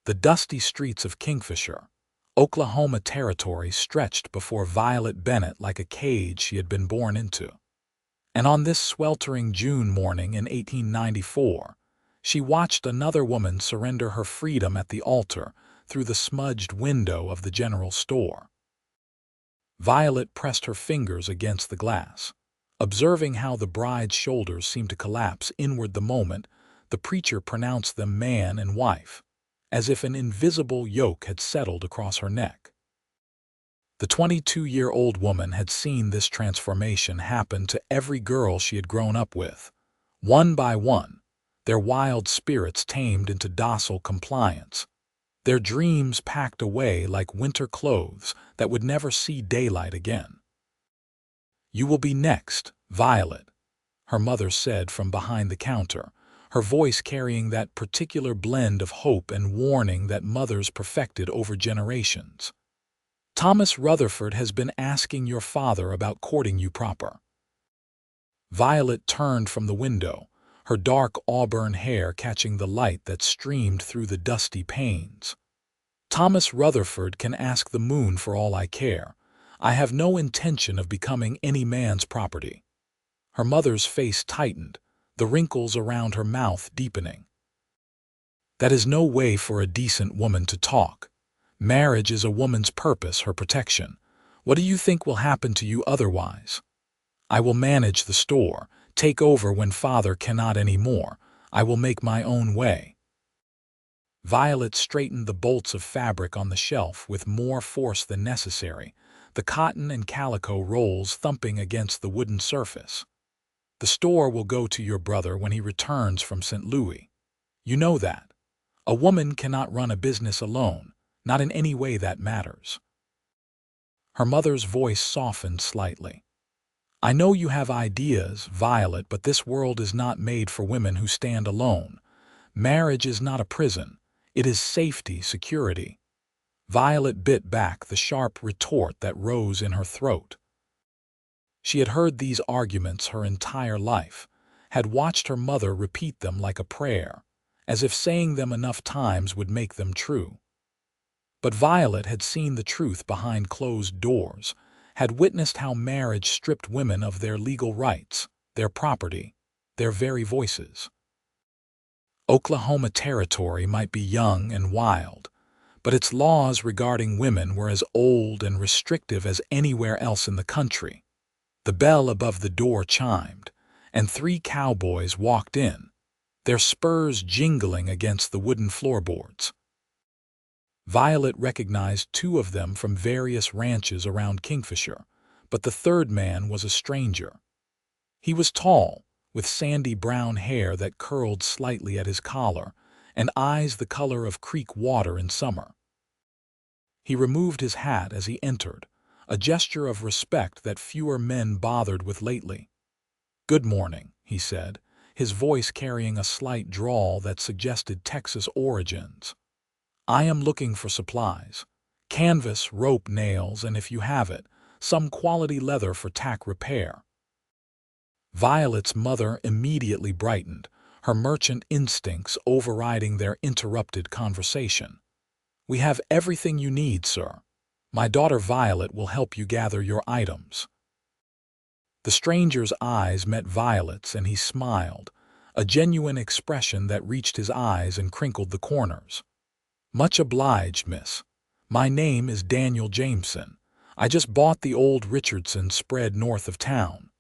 The dusty streets of Kingfisher, Oklahoma Territory stretched before Violet Bennett like a cage she had been born into. And on this sweltering June morning in 1894, she watched another woman surrender her freedom at the altar through the smudged window of the general store. Violet pressed her fingers against the glass. Observing how the bride's shoulders seemed to collapse inward the moment the preacher pronounced them man and wife, as if an invisible yoke had settled across her neck. The 22-year-old woman had seen this transformation happen to every girl she had grown up with. One by one, their wild spirits tamed into docile compliance, their dreams packed away like winter clothes that would never see daylight again. "You will be next, Violet," her mother said from behind the counter, her voice carrying that particular blend of hope and warning that mothers perfected over generations. "Thomas Rutherford has been asking your father about courting you proper." Violet turned from the window, her dark auburn hair catching the light that streamed through the dusty panes. "Thomas Rutherford can ask the moon for all I care. I have no intention of becoming any man's property." Her mother's face tightened, the wrinkles around her mouth deepening. "That is no way for a decent woman to talk. Marriage is a woman's purpose, her protection. What do you think will happen to you otherwise? I will manage the store, take over when father cannot anymore. I will make my own way." Violet straightened the bolts of fabric on the shelf with more force than necessary, the cotton and calico rolls thumping against the wooden surface. "The store will go to your brother when he returns from St. Louis. You know that. A woman cannot run a business alone, not in any way that matters." Her mother's voice softened slightly. "I know you have ideas, Violet, but this world is not made for women who stand alone. Marriage is not a prison. It is safety, security." Violet bit back the sharp retort that rose in her throat. She had heard these arguments her entire life, had watched her mother repeat them like a prayer, as if saying them enough times would make them true. But Violet had seen the truth behind closed doors, had witnessed how marriage stripped women of their legal rights, their property, their very voices. Oklahoma Territory might be young and wild, but its laws regarding women were as old and restrictive as anywhere else in the country. The bell above the door chimed, and 3 cowboys walked in, their spurs jingling against the wooden floorboards. Violet recognized 2 of them from various ranches around Kingfisher, but the third man was a stranger. He was tall, with sandy brown hair that curled slightly at his collar, and eyes the color of creek water in summer. He removed his hat as he entered, a gesture of respect that fewer men bothered with lately. "Good morning," he said, his voice carrying a slight drawl that suggested Texas origins. "I am looking for supplies. Canvas, rope, nails, and if you have it, some quality leather for tack repair." Violet's mother immediately brightened, her merchant instincts overriding their interrupted conversation. "We have everything you need, sir. My daughter Violet will help you gather your items." The stranger's eyes met Violet's and he smiled, a genuine expression that reached his eyes and crinkled the corners. "Much obliged, miss. My name is Daniel Jameson. I just bought the old Richardson spread north of town."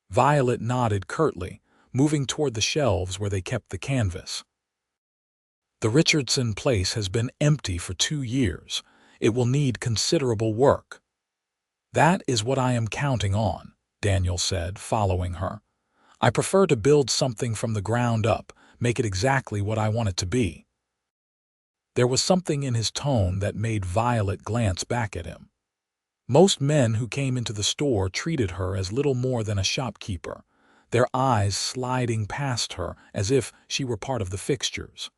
Violet nodded curtly, moving toward the shelves where they kept the canvas. "The Richardson place has been empty for 2 years. It will need considerable work." "That is what I am counting on," Daniel said, following her. "I prefer to build something from the ground up, make it exactly what I want it to be." There was something in his tone that made Violet glance back at him. Most men who came into the store treated her as little more than a shopkeeper, their eyes sliding past her as if she were part of the fixtures.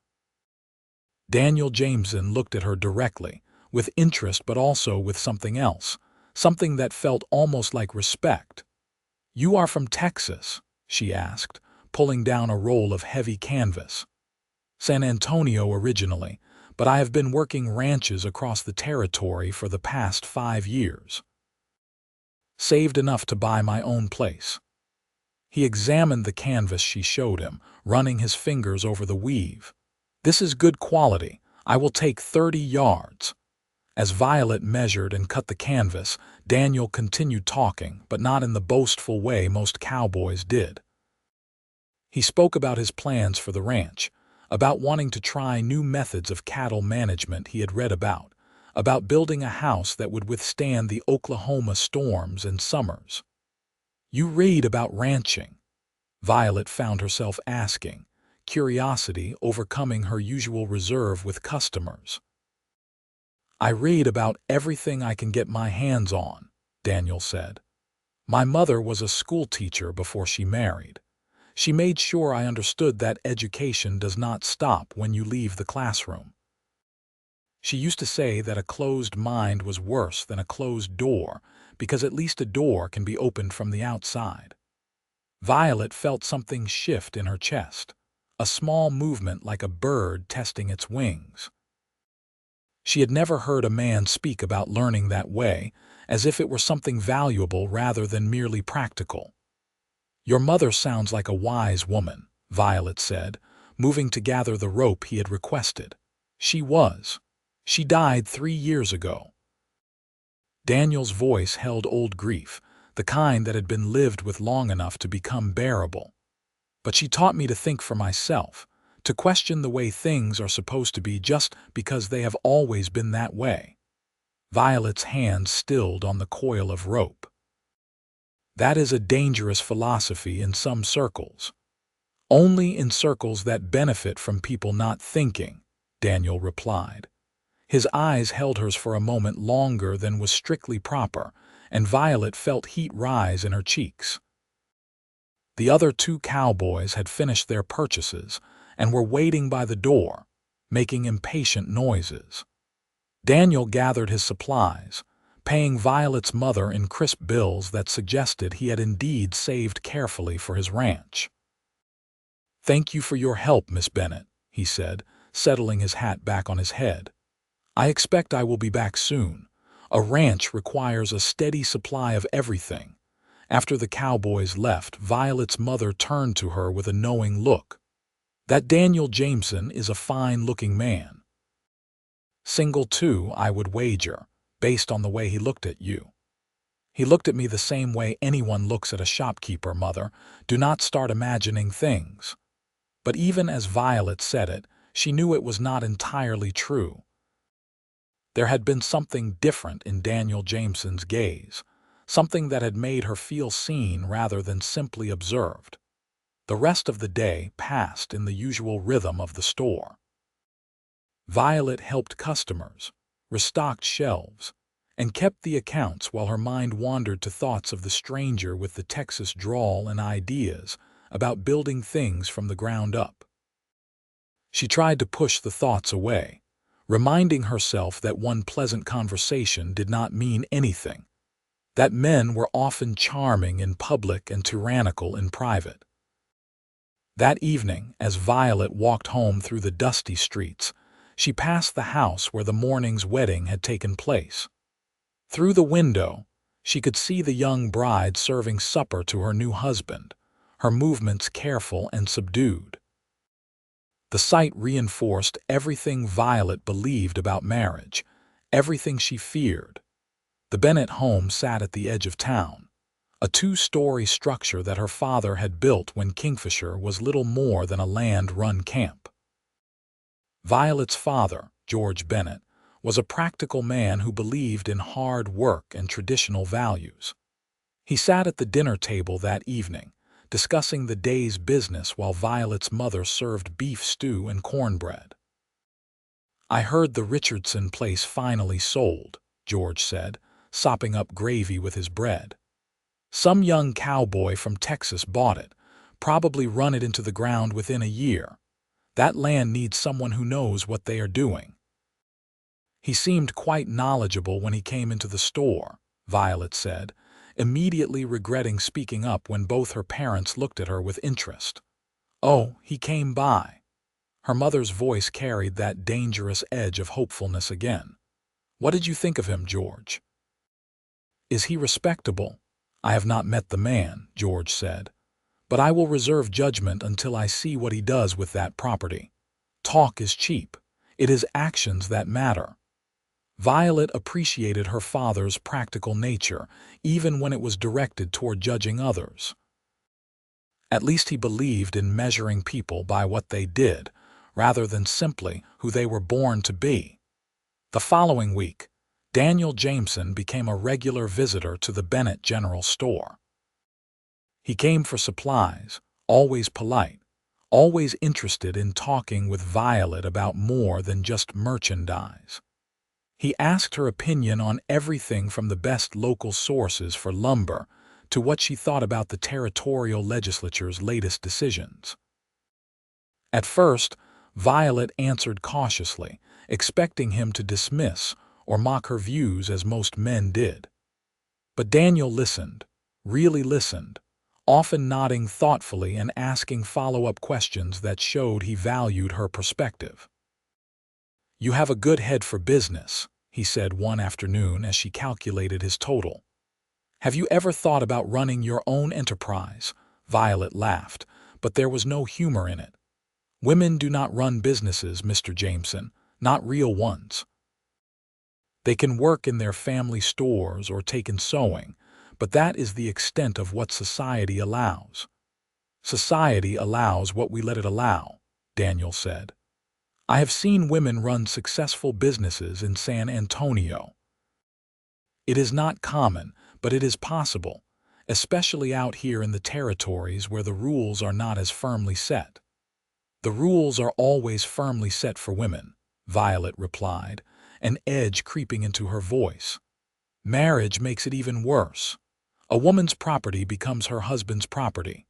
Daniel Jameson looked at her directly, with interest but also with something else, something that felt almost like respect. "You are from Texas?" she asked, pulling down a roll of heavy canvas. "San Antonio originally, but I have been working ranches across the territory for the past 5 years. Saved enough to buy my own place." He examined the canvas she showed him, running his fingers over the weave. "This is good quality. I will take 30 yards." As Violet measured and cut the canvas, Daniel continued talking, but not in the boastful way most cowboys did. He spoke about his plans for the ranch, about wanting to try new methods of cattle management he had read about building a house that would withstand the Oklahoma storms and summers. "You read about ranching?" Violet found herself asking, curiosity overcoming her usual reserve with customers. "I read about everything I can get my hands on," Daniel said. "My mother was a school teacher before she married. She made sure I understood that education does not stop when you leave the classroom. She used to say that a closed mind was worse than a closed door, because at least a door can be opened from the outside." Violet felt something shift in her chest, a small movement like a bird testing its wings. She had never heard a man speak about learning that way, as if it were something valuable rather than merely practical. "Your mother sounds like a wise woman," Violet said, moving to gather the rope he had requested. "She was. She died 3 years ago." Daniel's voice held old grief, the kind that had been lived with long enough to become bearable. "But she taught me to think for myself, to question the way things are supposed to be just because they have always been that way." Violet's hand stilled on the coil of rope. "That is a dangerous philosophy in some circles." "Only in circles that benefit from people not thinking," Daniel replied. His eyes held hers for a moment longer than was strictly proper, and Violet felt heat rise in her cheeks. The other 2 cowboys had finished their purchases and were waiting by the door, making impatient noises. Daniel gathered his supplies, paying Violet's mother in crisp bills that suggested he had indeed saved carefully for his ranch. "Thank you for your help, Miss Bennett," he said, settling his hat back on his head. "I expect I will be back soon. A ranch requires a steady supply of everything." After the cowboys left, Violet's mother turned to her with a knowing look. "That Daniel Jameson is a fine-looking man." "Single too, I would wager, based on the way he looked at you." "He looked at me the same way anyone looks at a shopkeeper, Mother. Do not start imagining things." But even as Violet said it, she knew it was not entirely true. There had been something different in Daniel Jameson's gaze, something that had made her feel seen rather than simply observed. The rest of the day passed in the usual rhythm of the store. Violet helped customers, restocked shelves, and kept the accounts while her mind wandered to thoughts of the stranger with the Texas drawl and ideas about building things from the ground up. She tried to push the thoughts away, reminding herself that one pleasant conversation did not mean anything, that men were often charming in public and tyrannical in private. That evening, as Violet walked home through the dusty streets, she passed the house where the morning's wedding had taken place. Through the window, she could see the young bride serving supper to her new husband, her movements careful and subdued. The sight reinforced everything Violet believed about marriage, everything she feared. The Bennett home sat at the edge of town, a 2-story structure that her father had built when Kingfisher was little more than a land-run camp. Violet's father, George Bennett, was a practical man who believed in hard work and traditional values. He sat at the dinner table that evening, discussing the day's business while Violet's mother served beef stew and cornbread. "I heard the Richardson place finally sold," George said, sopping up gravy with his bread. "Some young cowboy from Texas bought it, probably run it into the ground within a year. That land needs someone who knows what they are doing." "He seemed quite knowledgeable when he came into the store," Violet said, immediately regretting speaking up when both her parents looked at her with interest. "Oh, he came by." Her mother's voice carried that dangerous edge of hopefulness again. "What did you think of him, George?" "Is he respectable?" "I have not met the man," George said, "but I will reserve judgment until I see what he does with that property. Talk is cheap. It is actions that matter." Violet appreciated her father's practical nature, even when it was directed toward judging others. At least he believed in measuring people by what they did, rather than simply who they were born to be. The following week, Daniel Jameson became a regular visitor to the Bennett General Store. He came for supplies, always polite, always interested in talking with Violet about more than just merchandise. He asked her opinion on everything from the best local sources for lumber to what she thought about the territorial legislature's latest decisions. At first, Violet answered cautiously, expecting him to dismiss or mock her views as most men did. But Daniel listened, really listened, often nodding thoughtfully and asking follow-up questions that showed he valued her perspective. "You have a good head for business," he said one afternoon as she calculated his total. "Have you ever thought about running your own enterprise?" Violet laughed, but there was no humor in it. "Women do not run businesses, Mr. Jameson, not real ones. They can work in their family stores or take in sewing, but that is the extent of what society allows." "Society allows what we let it allow," Daniel said. "I have seen women run successful businesses in San Antonio. It is not common, but it is possible, especially out here in the territories where the rules are not as firmly set." "The rules are always firmly set for women," Violet replied, an edge creeping into her voice. "Marriage makes it even worse. A woman's property becomes her husband's property.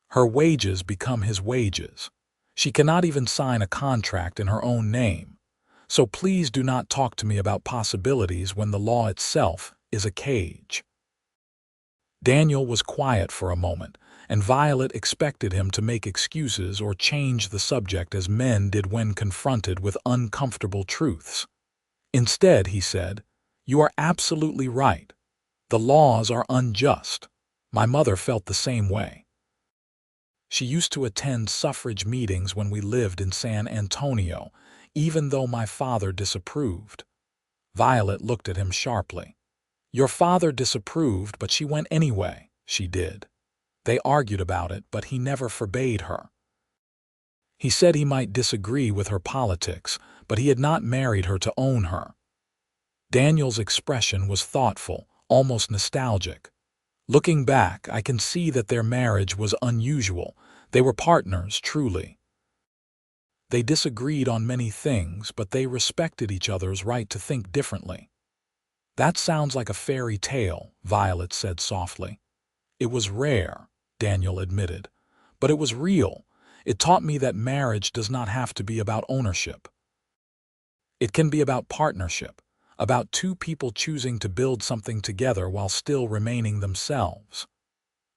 Her wages become his wages. She cannot even sign a contract in her own name. So please do not talk to me about possibilities when the law itself is a cage." Daniel was quiet for a moment, and Violet expected him to make excuses or change the subject as men did when confronted with uncomfortable truths. Instead, he said, "You are absolutely right. The laws are unjust. My mother felt the same way. She used to attend suffrage meetings when we lived in San Antonio, even though my father disapproved." Violet looked at him sharply. "Your father disapproved, but she went anyway." "She did. They argued about it, but he never forbade her. He said he might disagree with her politics, but he had not married her to own her." Daniel's expression was thoughtful, almost nostalgic. "Looking back, I can see that their marriage was unusual. They were partners, truly. They disagreed on many things, but they respected each other's right to think differently." "That sounds like a fairy tale," Violet said softly. "It was rare," Daniel admitted, "but it was real. It taught me that marriage does not have to be about ownership. It can be about partnership, about two people choosing to build something together while still remaining themselves."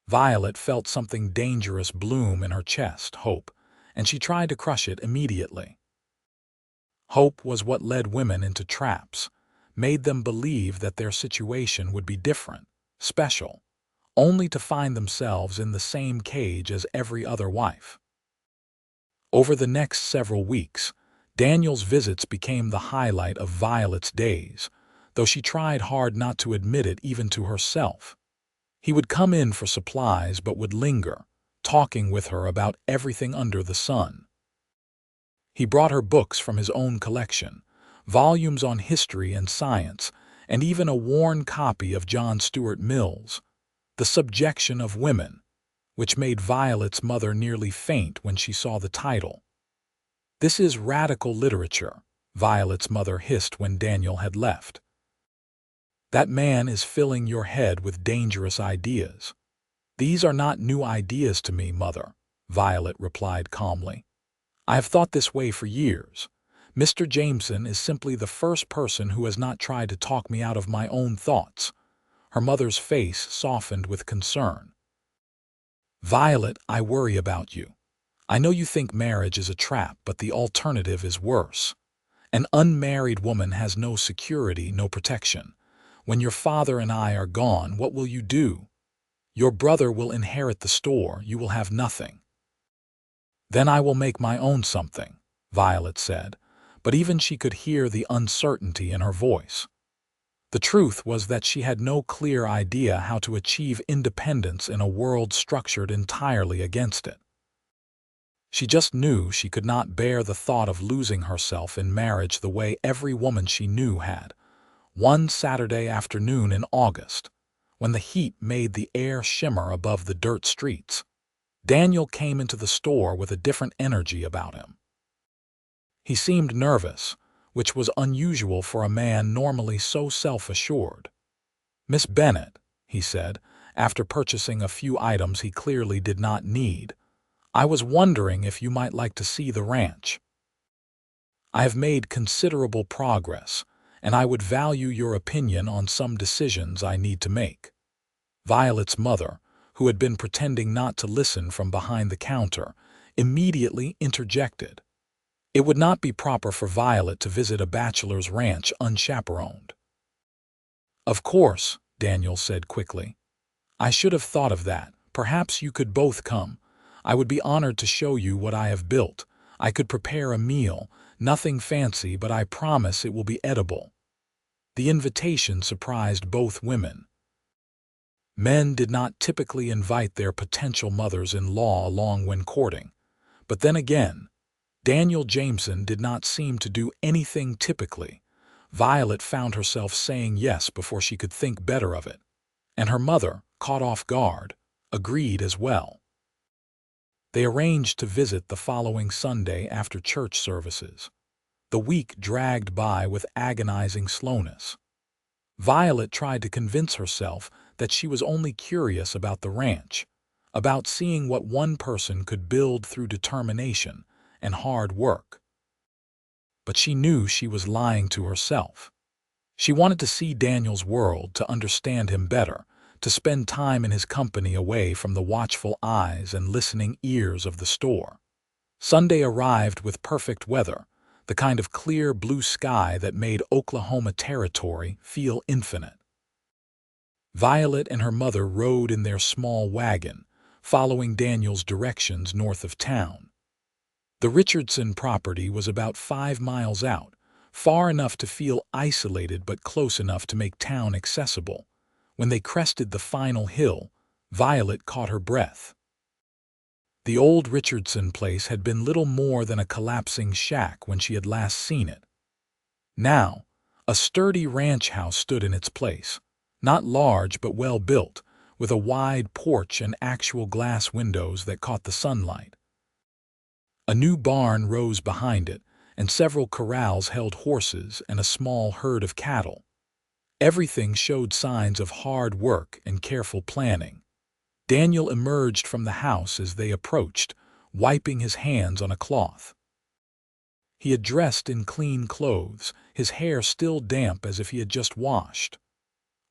Violet felt something dangerous bloom in her chest, hope, and she tried to crush it immediately. Hope was what led women into traps, made them believe that their situation would be different, special, only to find themselves in the same cage as every other wife. Over the next several weeks, Daniel's visits became the highlight of Violet's days, though she tried hard not to admit it even to herself. He would come in for supplies but would linger, talking with her about everything under the sun. He brought her books from his own collection, volumes on history and science, and even a worn copy of John Stuart Mill's The Subjection of Women, which made Violet's mother nearly faint when she saw the title. "This is radical literature," Violet's mother hissed when Daniel had left. "That man is filling your head with dangerous ideas." "These are not new ideas to me, Mother," Violet replied calmly. "I have thought this way for years. Mr. Jameson is simply the first person who has not tried to talk me out of my own thoughts." Her mother's face softened with concern. "Violet, I worry about you. I know you think marriage is a trap, but the alternative is worse. An unmarried woman has no security, no protection. When your father and I are gone, what will you do? Your brother will inherit the store. You will have nothing. Then I will make my own something, Violet said, but even she could hear the uncertainty in her voice. The truth was that she had no clear idea how to achieve independence in a world structured entirely against it. She just knew she could not bear the thought of losing herself in marriage the way every woman she knew had. One Saturday afternoon in August, when the heat made the air shimmer above the dirt streets, Daniel came into the store with a different energy about him. He seemed nervous, which was unusual for a man normally so self-assured. "Miss Bennett," he said, after purchasing a few items he clearly did not need, "I was wondering if you might like to see the ranch. I have made considerable progress, and I would value your opinion on some decisions I need to make." Violet's mother, who had been pretending not to listen from behind the counter, immediately interjected. It would not be proper for Violet to visit a bachelor's ranch unchaperoned. "Of course," Daniel said quickly. "I should have thought of that. Perhaps you could both come. I would be honored to show you what I have built. I could prepare a meal, nothing fancy, but I promise it will be edible." The invitation surprised both women. Men did not typically invite their potential mothers-in-law along when courting. But then again, Daniel Jameson did not seem to do anything typically. Violet found herself saying yes before she could think better of it. And her mother, caught off guard, agreed as well. They arranged to visit the following Sunday after church services. The week dragged by with agonizing slowness. Violet tried to convince herself that she was only curious about the ranch, about seeing what one person could build through determination and hard work. But she knew she was lying to herself. She wanted to see Daniel's world, to understand him better, to spend time in his company away from the watchful eyes and listening ears of the store. Sunday arrived with perfect weather, the kind of clear blue sky that made Oklahoma Territory feel infinite. Violet and her mother rode in their small wagon, following Daniel's directions north of town. The Richardson property was about 5 miles out, far enough to feel isolated but close enough to make town accessible. When they crested the final hill, Violet caught her breath. The old Richardson place had been little more than a collapsing shack when she had last seen it. Now, a sturdy ranch house stood in its place, not large but well built, with a wide porch and actual glass windows that caught the sunlight. A new barn rose behind it, and several corrals held horses and a small herd of cattle. Everything showed signs of hard work and careful planning. Daniel emerged from the house as they approached, wiping his hands on a cloth. He had dressed in clean clothes, his hair still damp as if he had just washed.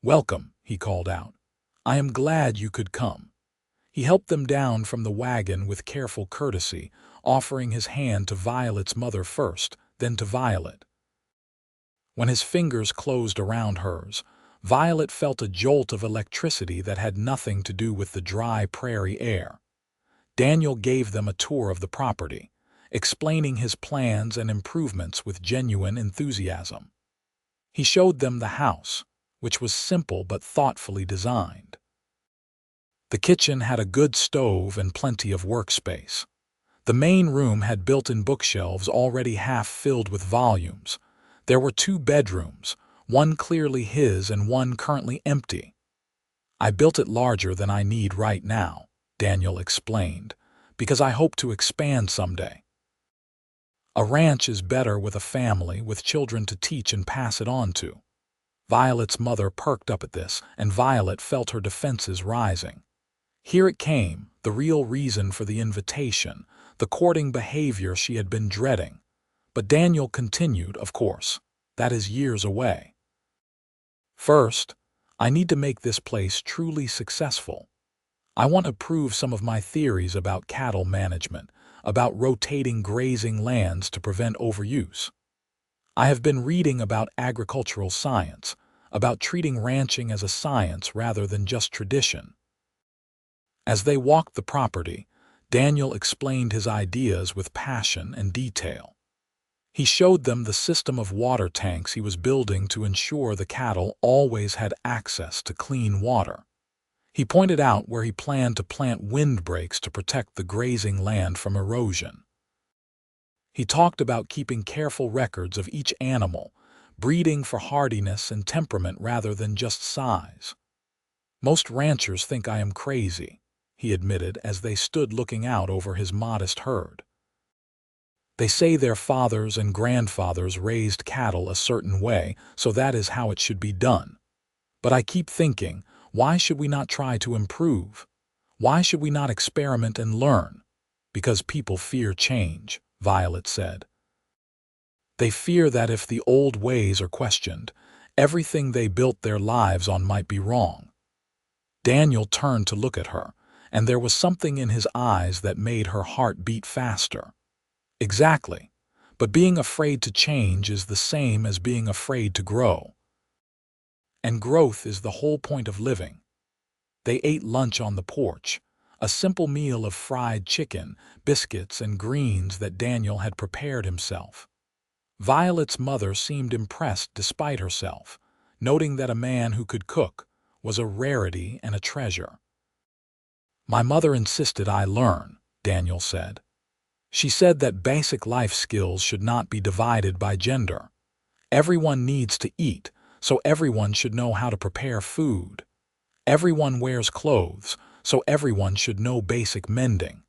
"Welcome," he called out. "I am glad you could come." He helped them down from the wagon with careful courtesy, offering his hand to Violet's mother first, then to Violet. When his fingers closed around hers, Violet felt a jolt of electricity that had nothing to do with the dry prairie air. Daniel gave them a tour of the property, explaining his plans and improvements with genuine enthusiasm. He showed them the house, which was simple but thoughtfully designed. The kitchen had a good stove and plenty of workspace. The main room had built-in bookshelves already half filled with volumes. There were 2 bedrooms, one clearly his and one currently empty. "I built it larger than I need right now," Daniel explained, "because I hope to expand someday. A ranch is better with a family, with children to teach and pass it on to." Violet's mother perked up at this, and Violet felt her defenses rising. Here it came, the real reason for the invitation, the courting behavior she had been dreading. But Daniel continued, "Of course, that is years away. First, I need to make this place truly successful. I want to prove some of my theories about cattle management. about rotating grazing lands to prevent overuse. I have been reading about agricultural science, about treating ranching as a science rather than just tradition. As they walked the property, Daniel explained his ideas with passion and detail. He showed them the system of water tanks he was building to ensure the cattle always had access to clean water. He pointed out where he planned to plant windbreaks to protect the grazing land from erosion. He talked about keeping careful records of each animal, breeding for hardiness and temperament rather than just size. "Most ranchers think I am crazy," he admitted as they stood looking out over his modest herd. "They say their fathers and grandfathers raised cattle a certain way, so that is how it should be done. But I keep thinking, why should we not try to improve? Why should we not experiment and learn?" "Because people fear change," Violet said. "They fear that if the old ways are questioned, everything they built their lives on might be wrong." Daniel turned to look at her, and there was something in his eyes that made her heart beat faster. "Exactly. But being afraid to change is the same as being afraid to grow. And growth is the whole point of living." They ate lunch on the porch, a simple meal of fried chicken, biscuits, and greens that Daniel had prepared himself. Violet's mother seemed impressed despite herself, noting that a man who could cook was a rarity and a treasure. "My mother insisted I learn," Daniel said. "She said that basic life skills should not be divided by gender. Everyone needs to eat, so everyone should know how to prepare food. Everyone wears clothes, so everyone should know basic mending.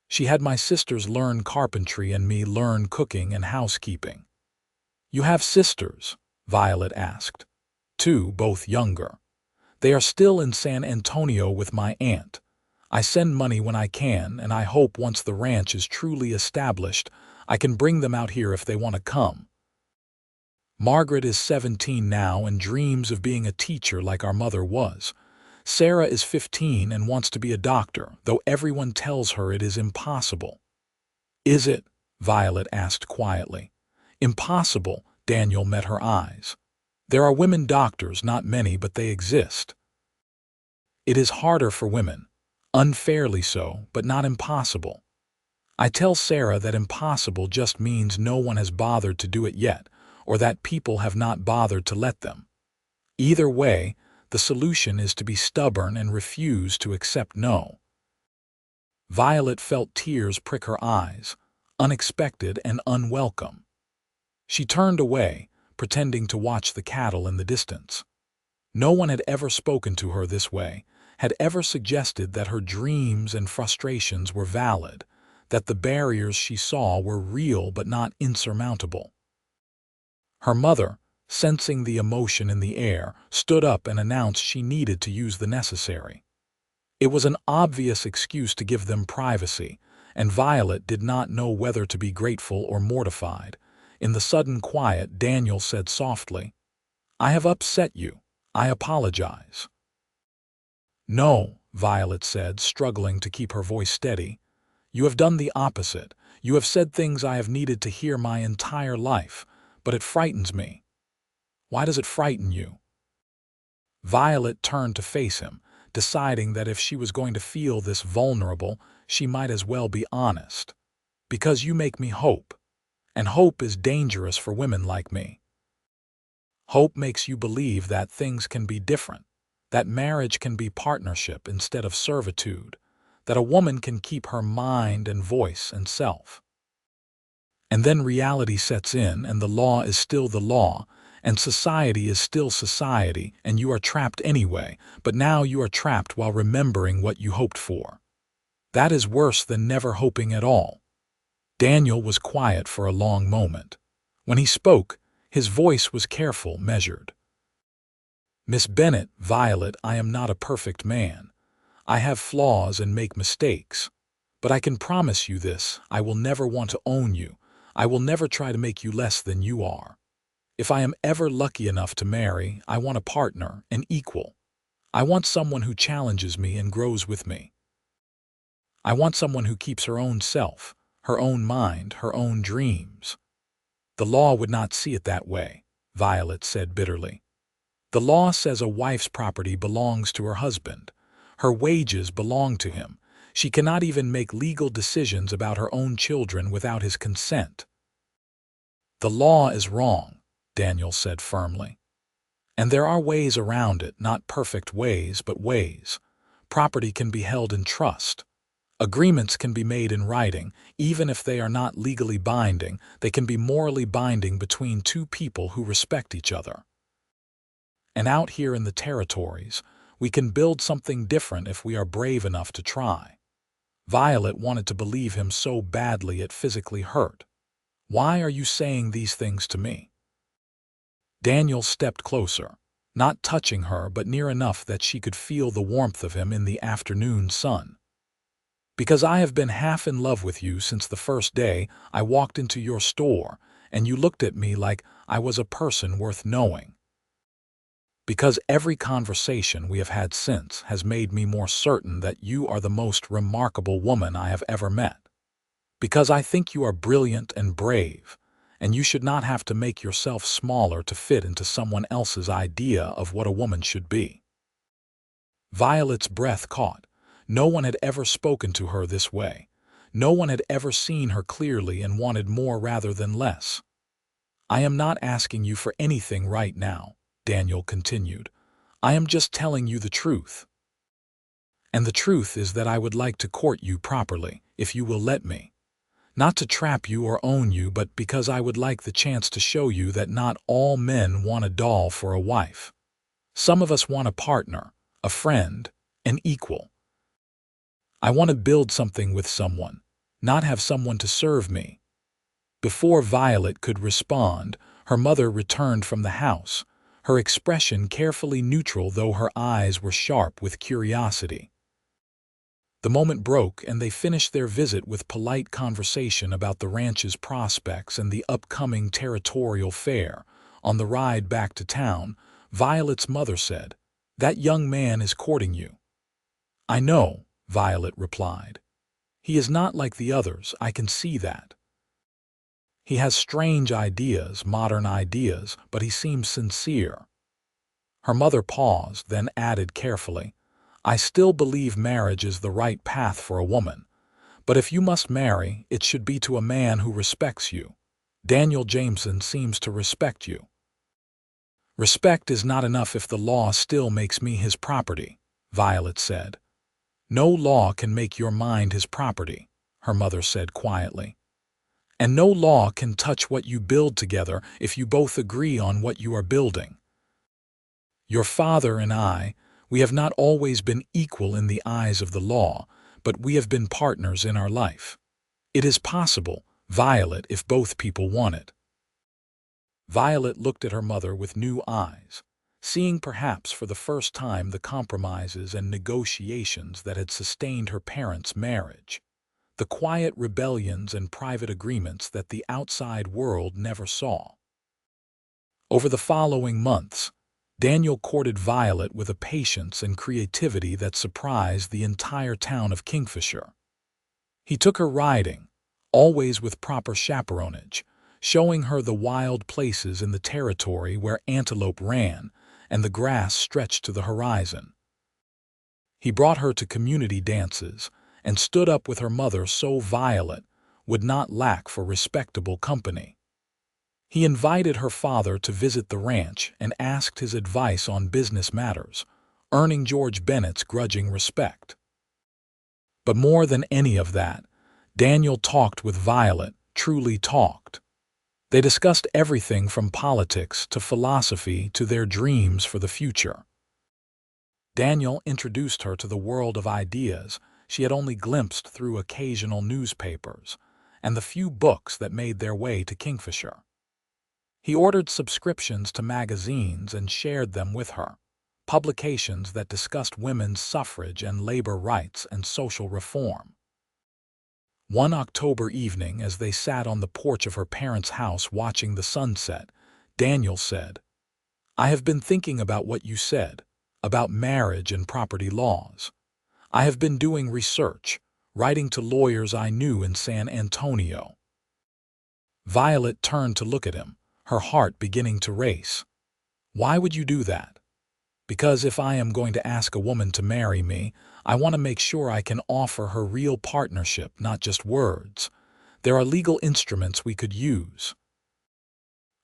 She had my sisters learn carpentry and me learn cooking and housekeeping." "You have sisters?" Violet asked. "Two, both younger. They are still in San Antonio with my aunt. I send money when I can, and I hope once the ranch is truly established, I can bring them out here if they want to come. Margaret is 17 now and dreams of being a teacher like our mother was. Sarah is 15 and wants to be a doctor, though everyone tells her it is impossible." "Is it?" Violet asked quietly. "Impossible," Daniel met her eyes. "There are women doctors, not many, but they exist. It is harder for women. Unfairly so, but not impossible. I tell Sarah that impossible just means no one has bothered to do it yet, or that people have not bothered to let them. Either way, the solution is to be stubborn and refuse to accept no." Violet felt tears prick her eyes, unexpected and unwelcome. She turned away, pretending to watch the cattle in the distance. No one had ever spoken to her this way, had ever suggested that her dreams and frustrations were valid, that the barriers she saw were real but not insurmountable. Her mother, sensing the emotion in the air, stood up and announced she needed to use the necessary. It was an obvious excuse to give them privacy, and Violet did not know whether to be grateful or mortified. In the sudden quiet, Daniel said softly, "I have upset you. I apologize." "No," Violet said, struggling to keep her voice steady. "You have done the opposite. You have said things I have needed to hear my entire life, but it frightens me." "Why does it frighten you?" Violet turned to face him, deciding that if she was going to feel this vulnerable, she might as well be honest. "Because you make me hope. And hope is dangerous for women like me. Hope makes you believe that things can be different, that marriage can be partnership instead of servitude, that a woman can keep her mind and voice and self. And then reality sets in, and the law is still the law, and society is still society, and you are trapped anyway, but now you are trapped while remembering what you hoped for. That is worse than never hoping at all." Daniel was quiet for a long moment. When he spoke, his voice was careful, measured. "Miss Bennett, Violet, I am not a perfect man. I have flaws and make mistakes. But I can promise you this, I will never want to own you. I will never try to make you less than you are. If I am ever lucky enough to marry, I want a partner, an equal. I want someone who challenges me and grows with me." I want someone who keeps her own self, her own mind, her own dreams." "The law would not see it that way," Violet said bitterly. "The law says a wife's property belongs to her husband. Her wages belong to him. She cannot even make legal decisions about her own children without his consent." "The law is wrong," Daniel said firmly. "And there are ways around it, not perfect ways, but ways. Property can be held in trust. Agreements can be made in writing. Even if they are not legally binding, they can be morally binding between two people who respect each other. And out here in the territories, we can build something different if we are brave enough to try." Violet wanted to believe him so badly it physically hurt. "Why are you saying these things to me?" Daniel stepped closer, not touching her but near enough that she could feel the warmth of him in the afternoon sun. "Because I have been half in love with you since the first day I walked into your store and you looked at me like I was a person worth knowing. Because every conversation we have had since has made me more certain that you are the most remarkable woman I have ever met. Because I think you are brilliant and brave, and you should not have to make yourself smaller to fit into someone else's idea of what a woman should be." Violet's breath caught. No one had ever spoken to her this way. No one had ever seen her clearly and wanted more rather than less. "I am not asking you for anything right now," Daniel continued. "I am just telling you the truth. And the truth is that I would like to court you properly, if you will let me. Not to trap you or own you, but because I would like the chance to show you that not all men want a doll for a wife. Some of us want a partner, a friend, an equal. I want to build something with someone, not have someone to serve me." Before Violet could respond, her mother returned from the house, her expression carefully neutral though her eyes were sharp with curiosity. The moment broke and they finished their visit with polite conversation about the ranch's prospects and the upcoming territorial fair. On the ride back to town, Violet's mother said, "That young man is courting you." "I know," Violet replied. "He is not like the others, I can see that. He has strange ideas, modern ideas, but he seems sincere." Her mother paused, then added carefully, "I still believe marriage is the right path for a woman. But if you must marry, it should be to a man who respects you. Daniel Jameson seems to respect you." "Respect is not enough if the law still makes me his property," Violet said. "No law can make your mind his property," her mother said quietly. "And no law can touch what you build together if you both agree on what you are building. Your father and I, we have not always been equal in the eyes of the law, but we have been partners in our life. It is possible, Violet, if both people want it." Violet looked at her mother with new eyes, seeing perhaps for the first time the compromises and negotiations that had sustained her parents' marriage, the quiet rebellions and private agreements that the outside world never saw. Over the following months, Daniel courted Violet with a patience and creativity that surprised the entire town of Kingfisher. He took her riding, always with proper chaperonage, showing her the wild places in the territory where antelope ran and the grass stretched to the horizon. He brought her to community dances and stood up with her mother so Violet would not lack for respectable company. He invited her father to visit the ranch and asked his advice on business matters, earning George Bennett's grudging respect. But more than any of that, Daniel talked with Violet, truly talked. They discussed everything from politics to philosophy to their dreams for the future. Daniel introduced her to the world of ideas she had only glimpsed through occasional newspapers and the few books that made their way to Kingfisher. He ordered subscriptions to magazines and shared them with her, publications that discussed women's suffrage and labor rights and social reform. One October evening, as they sat on the porch of her parents' house watching the sunset, Daniel said, "I have been thinking about what you said, about marriage and property laws. I have been doing research, writing to lawyers I knew in San Antonio. Violet turned to look at him, her heart beginning to race. Why would you do that? Because if I am going to ask a woman to marry me, I want to make sure I can offer her real partnership, not just words. There are legal instruments we could use.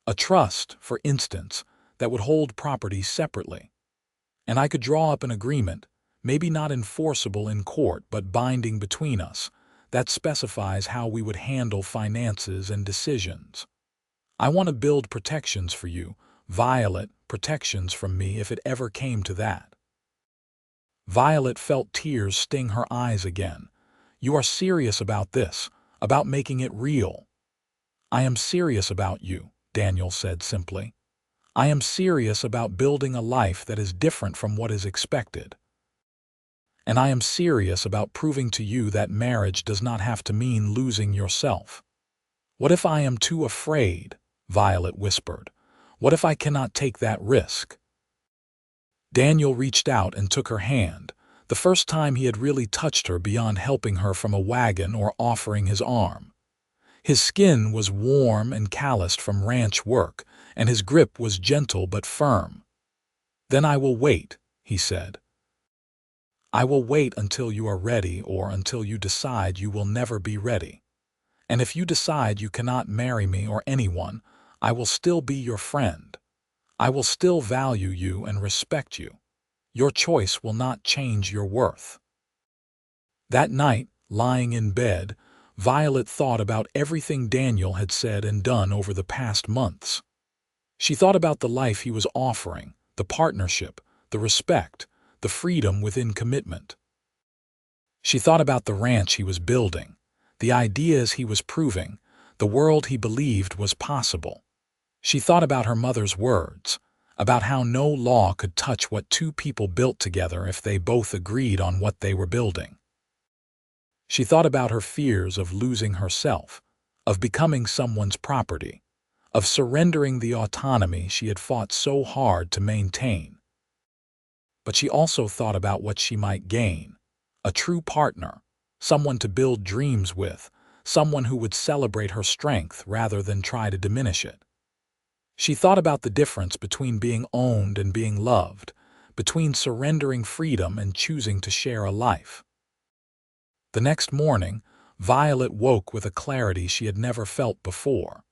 A trust, for instance, that would hold property separately. And I could draw up an agreement, maybe not enforceable in court but binding between us, that specifies how we would handle finances and decisions. I want to build protections for you, Violet, protections from me if it ever came to that. Violet felt tears sting her eyes again. You are serious about this, about making it real. I am serious about you, Daniel said simply. I am serious about building a life that is different from what is expected. And I am serious about proving to you that marriage does not have to mean losing yourself. What if I am too afraid? Violet whispered. What if I cannot take that risk? Daniel reached out and took her hand, the first time he had really touched her beyond helping her from a wagon or offering his arm. His skin was warm and calloused from ranch work, and his grip was gentle but firm. Then I will wait, he said. I will wait until you are ready or until you decide you will never be ready. And if you decide you cannot marry me or anyone, I will still be your friend. I will still value you and respect you. Your choice will not change your worth. That night, lying in bed, Violet thought about everything Daniel had said and done over the past months. She thought about the life he was offering, the partnership, the respect, the freedom within commitment. She thought about the ranch he was building, the ideas he was proving, the world he believed was possible. She thought about her mother's words, about how no law could touch what two people built together if they both agreed on what they were building. She thought about her fears of losing herself, of becoming someone's property, of surrendering the autonomy she had fought so hard to maintain. But she also thought about what she might gain, a true partner, someone to build dreams with, someone who would celebrate her strength rather than try to diminish it. She thought about the difference between being owned and being loved, between surrendering freedom and choosing to share a life. The next morning, Violet woke with a clarity she had never felt before.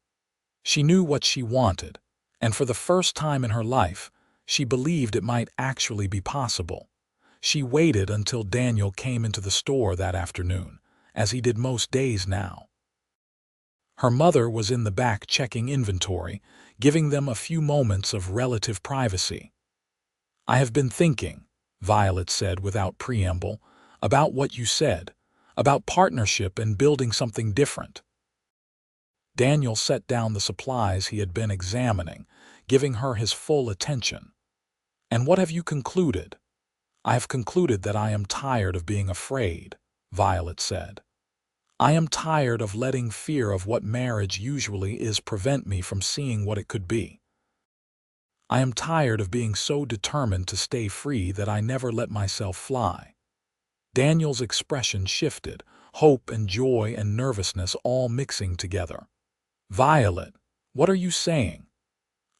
She knew what she wanted, and for the first time in her life, she believed it might actually be possible. She waited until Daniel came into the store that afternoon, as he did most days now. Her mother was in the back checking inventory, giving them a few moments of relative privacy. I have been thinking, Violet said without preamble, about what you said, about partnership and building something different. Daniel set down the supplies he had been examining, giving her his full attention. And what have you concluded? I have concluded that I am tired of being afraid, Violet said. I am tired of letting fear of what marriage usually is prevent me from seeing what it could be. I am tired of being so determined to stay free that I never let myself fly. Daniel's expression shifted, hope and joy and nervousness all mixing together. Violet, what are you saying?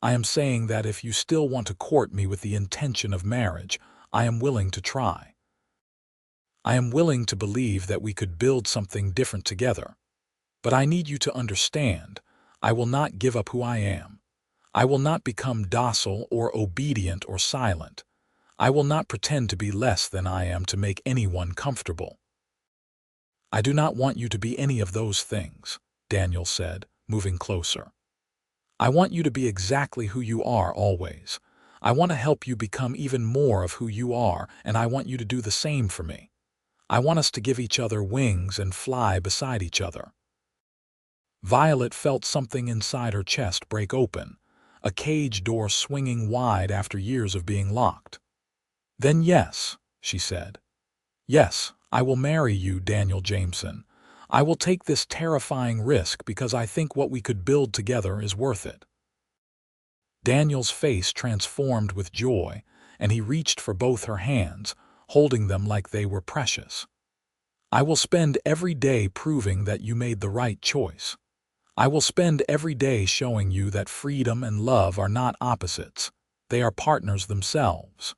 I am saying that if you still want to court me with the intention of marriage, I am willing to try. I am willing to believe that we could build something different together. But I need you to understand, I will not give up who I am. I will not become docile or obedient or silent. I will not pretend to be less than I am to make anyone comfortable. I do not want you to be any of those things, Daniel said, moving closer. I want you to be exactly who you are always. I want to help you become even more of who you are, and I want you to do the same for me. I want us to give each other wings and fly beside each other. Violet felt something inside her chest break open, a cage door swinging wide after years of being locked. Then yes, she said. Yes, I will marry you, Daniel Jameson. I will take this terrifying risk because I think what we could build together is worth it. Daniel's face transformed with joy, and he reached for both her hands, holding them like they were precious. I will spend every day proving that you made the right choice. I will spend every day showing you that freedom and love are not opposites. They are partners themselves.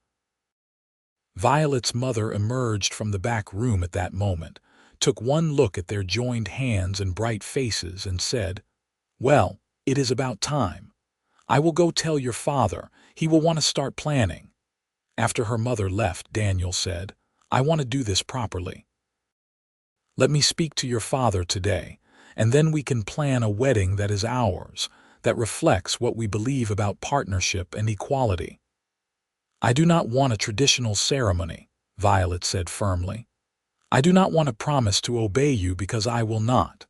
Violet's mother emerged from the back room at that moment, took one look at their joined hands and bright faces, and said, "Well, it is about time. I will go tell your father. He will want to start planning." After her mother left, Daniel said, "I want to do this properly. Let me speak to your father today, and then we can plan a wedding that is ours, that reflects what we believe about partnership and equality." "I do not want a traditional ceremony," Violet said firmly. "I do not want to promise to obey you because I will not.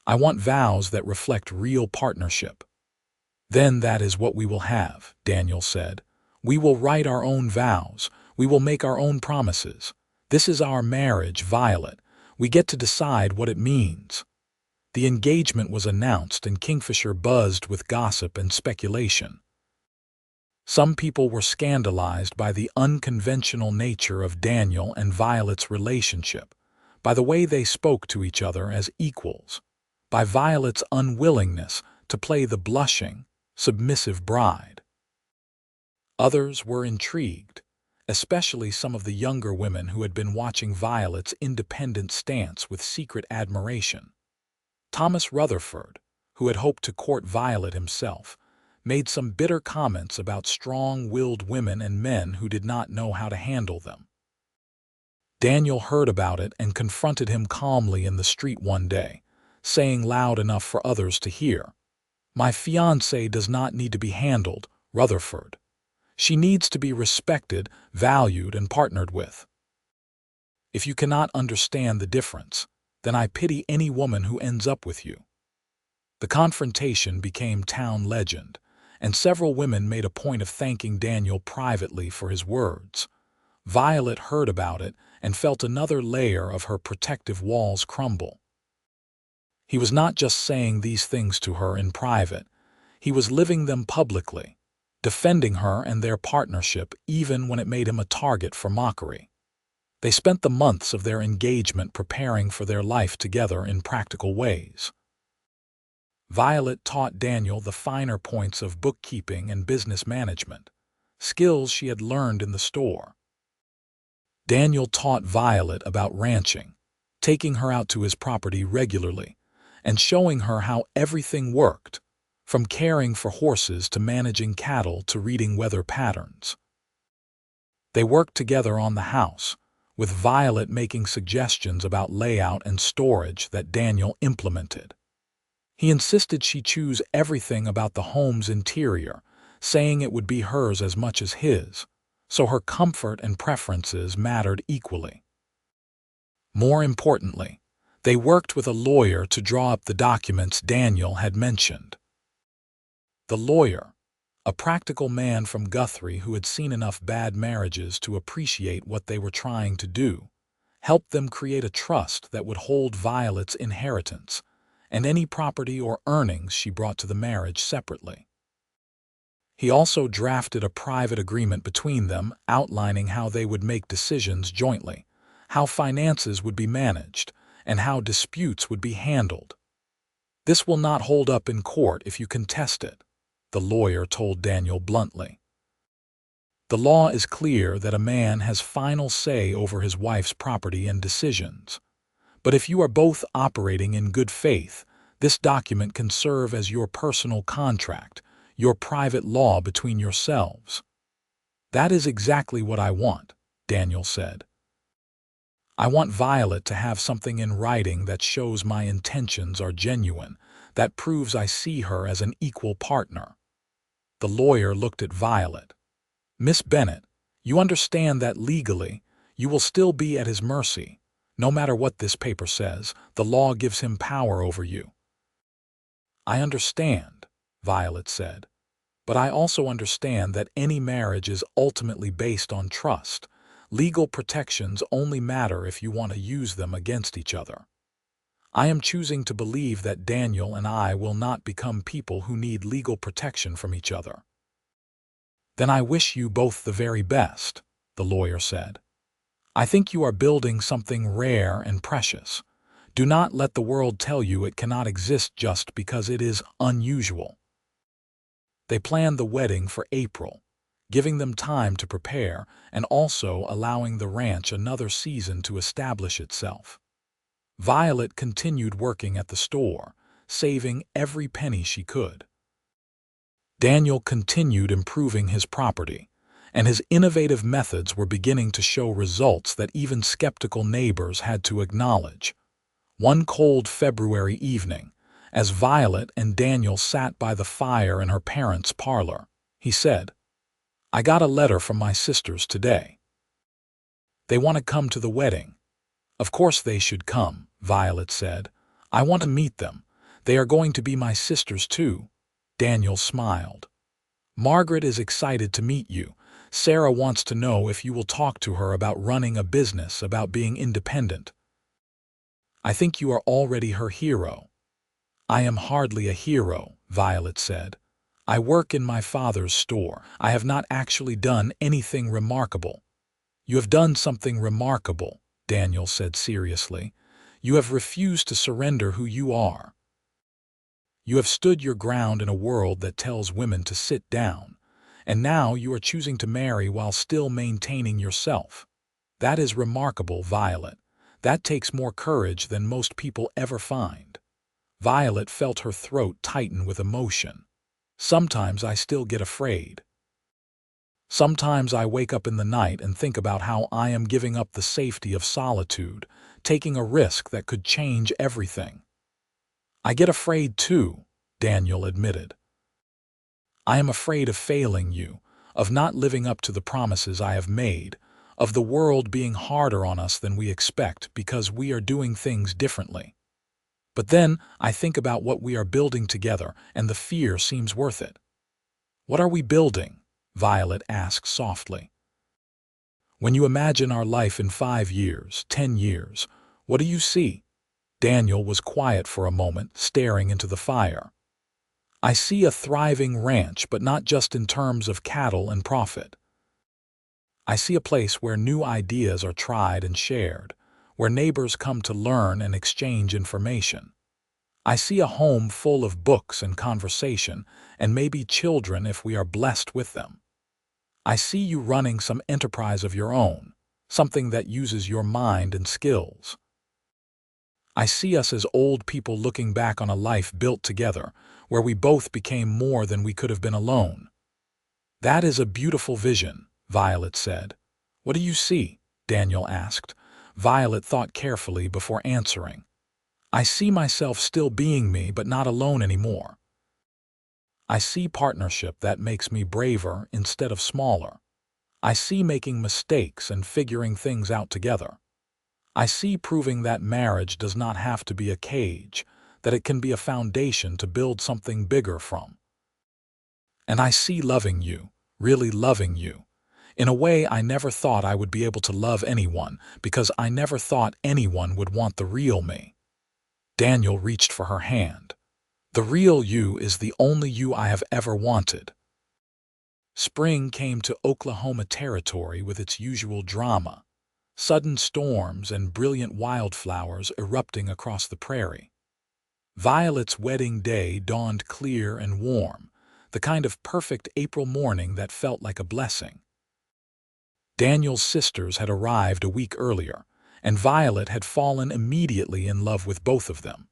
I want vows that reflect real partnership." "Then that is what we will have," Daniel said. "We will write our own vows. We will make our own promises. This is our marriage, Violet. We get to decide what it means." The engagement was announced, and Kingfisher buzzed with gossip and speculation. Some people were scandalized by the unconventional nature of Daniel and Violet's relationship, by the way they spoke to each other as equals, by Violet's unwillingness to play the blushing, submissive bride. Others were intrigued, especially some of the younger women who had been watching Violet's independent stance with secret admiration. Thomas Rutherford, who had hoped to court Violet himself, made some bitter comments about strong-willed women and men who did not know how to handle them. Daniel heard about it and confronted him calmly in the street one day, saying loud enough for others to hear, "My fiancée does not need to be handled, Rutherford. She needs to be respected, valued, and partnered with. If you cannot understand the difference, then I pity any woman who ends up with you." The confrontation became town legend, and several women made a point of thanking Daniel privately for his words. Violet heard about it and felt another layer of her protective walls crumble. He was not just saying these things to her in private, he was living them publicly, defending her and their partnership even when it made him a target for mockery. They spent the months of their engagement preparing for their life together in practical ways. Violet taught Daniel the finer points of bookkeeping and business management, skills she had learned in the store. Daniel taught Violet about ranching, taking her out to his property regularly, and showing her how everything worked, from caring for horses to managing cattle to reading weather patterns. They worked together on the house, with Violet making suggestions about layout and storage that Daniel implemented. He insisted she choose everything about the home's interior, saying it would be hers as much as his, so her comfort and preferences mattered equally. More importantly, they worked with a lawyer to draw up the documents Daniel had mentioned. The lawyer, a practical man from Guthrie who had seen enough bad marriages to appreciate what they were trying to do, helped them create a trust that would hold Violet's inheritance and any property or earnings she brought to the marriage separately. He also drafted a private agreement between them outlining how they would make decisions jointly, how finances would be managed, and how disputes would be handled. "This will not hold up in court if you contest it," the lawyer told Daniel bluntly. "The law is clear that a man has final say over his wife's property and decisions. But if you are both operating in good faith, this document can serve as your personal contract, your private law between yourselves." "That is exactly what I want," Daniel said. "I want Violet to have something in writing that shows my intentions are genuine, that proves I see her as an equal partner." The lawyer looked at Violet. "Miss Bennett, you understand that legally, you will still be at his mercy. No matter what this paper says, the law gives him power over you." "I understand," Violet said, "but I also understand that any marriage is ultimately based on trust. Legal protections only matter if you want to use them against each other. I am choosing to believe that Daniel and I will not become people who need legal protection from each other." "Then I wish you both the very best," the lawyer said. I think you are building something rare and precious. Do not let the world tell you it cannot exist just because it is unusual. They planned the wedding for April, giving them time to prepare and also allowing the ranch another season to establish itself. Violet continued working at the store, saving every penny she could. Daniel continued improving his property, and his innovative methods were beginning to show results that even skeptical neighbors had to acknowledge. One cold February evening, as Violet and Daniel sat by the fire in her parents' parlor, he said, "I got a letter from my sisters today. They want to come to the wedding." "Of course they should come," Violet said. "I want to meet them. They are going to be my sisters too." Daniel smiled. "Margaret is excited to meet you. Sarah wants to know if you will talk to her about running a business, about being independent." "I think you are already her hero." "I am hardly a hero," Violet said. "I work in my father's store. I have not actually done anything remarkable." "You have done something remarkable," Daniel said seriously. "You have refused to surrender who you are. You have stood your ground in a world that tells women to sit down, and now you are choosing to marry while still maintaining yourself. That is remarkable, Violet. That takes more courage than most people ever find." Violet felt her throat tighten with emotion. "Sometimes I still get afraid. Sometimes I wake up in the night and think about how I am giving up the safety of solitude, taking a risk that could change everything." "I get afraid too," Daniel admitted. "I am afraid of failing you, of not living up to the promises I have made, of the world being harder on us than we expect because we are doing things differently. But then I think about what we are building together, and the fear seems worth it." "What are we building?" Violet asked softly. "When you imagine our life in 5 years, 10 years, what do you see?" Daniel was quiet for a moment, staring into the fire. "I see a thriving ranch, but not just in terms of cattle and profit. I see a place where new ideas are tried and shared, where neighbors come to learn and exchange information. I see a home full of books and conversation, and maybe children if we are blessed with them. I see you running some enterprise of your own, something that uses your mind and skills. I see us as old people looking back on a life built together, where we both became more than we could have been alone." "That is a beautiful vision," Violet said. "What do you see?" Daniel asked. Violet thought carefully before answering. "I see myself still being me, but not alone anymore. I see partnership that makes me braver instead of smaller. I see making mistakes and figuring things out together. I see proving that marriage does not have to be a cage, that it can be a foundation to build something bigger from. And I see loving you, really loving you, in a way I never thought I would be able to love anyone, because I never thought anyone would want the real me." Daniel reached for her hand. "The real you is the only you I have ever wanted." Spring came to Oklahoma Territory with its usual drama, sudden storms and brilliant wildflowers erupting across the prairie. Violet's wedding day dawned clear and warm, the kind of perfect April morning that felt like a blessing. Daniel's sisters had arrived a week earlier, and Violet had fallen immediately in love with both of them.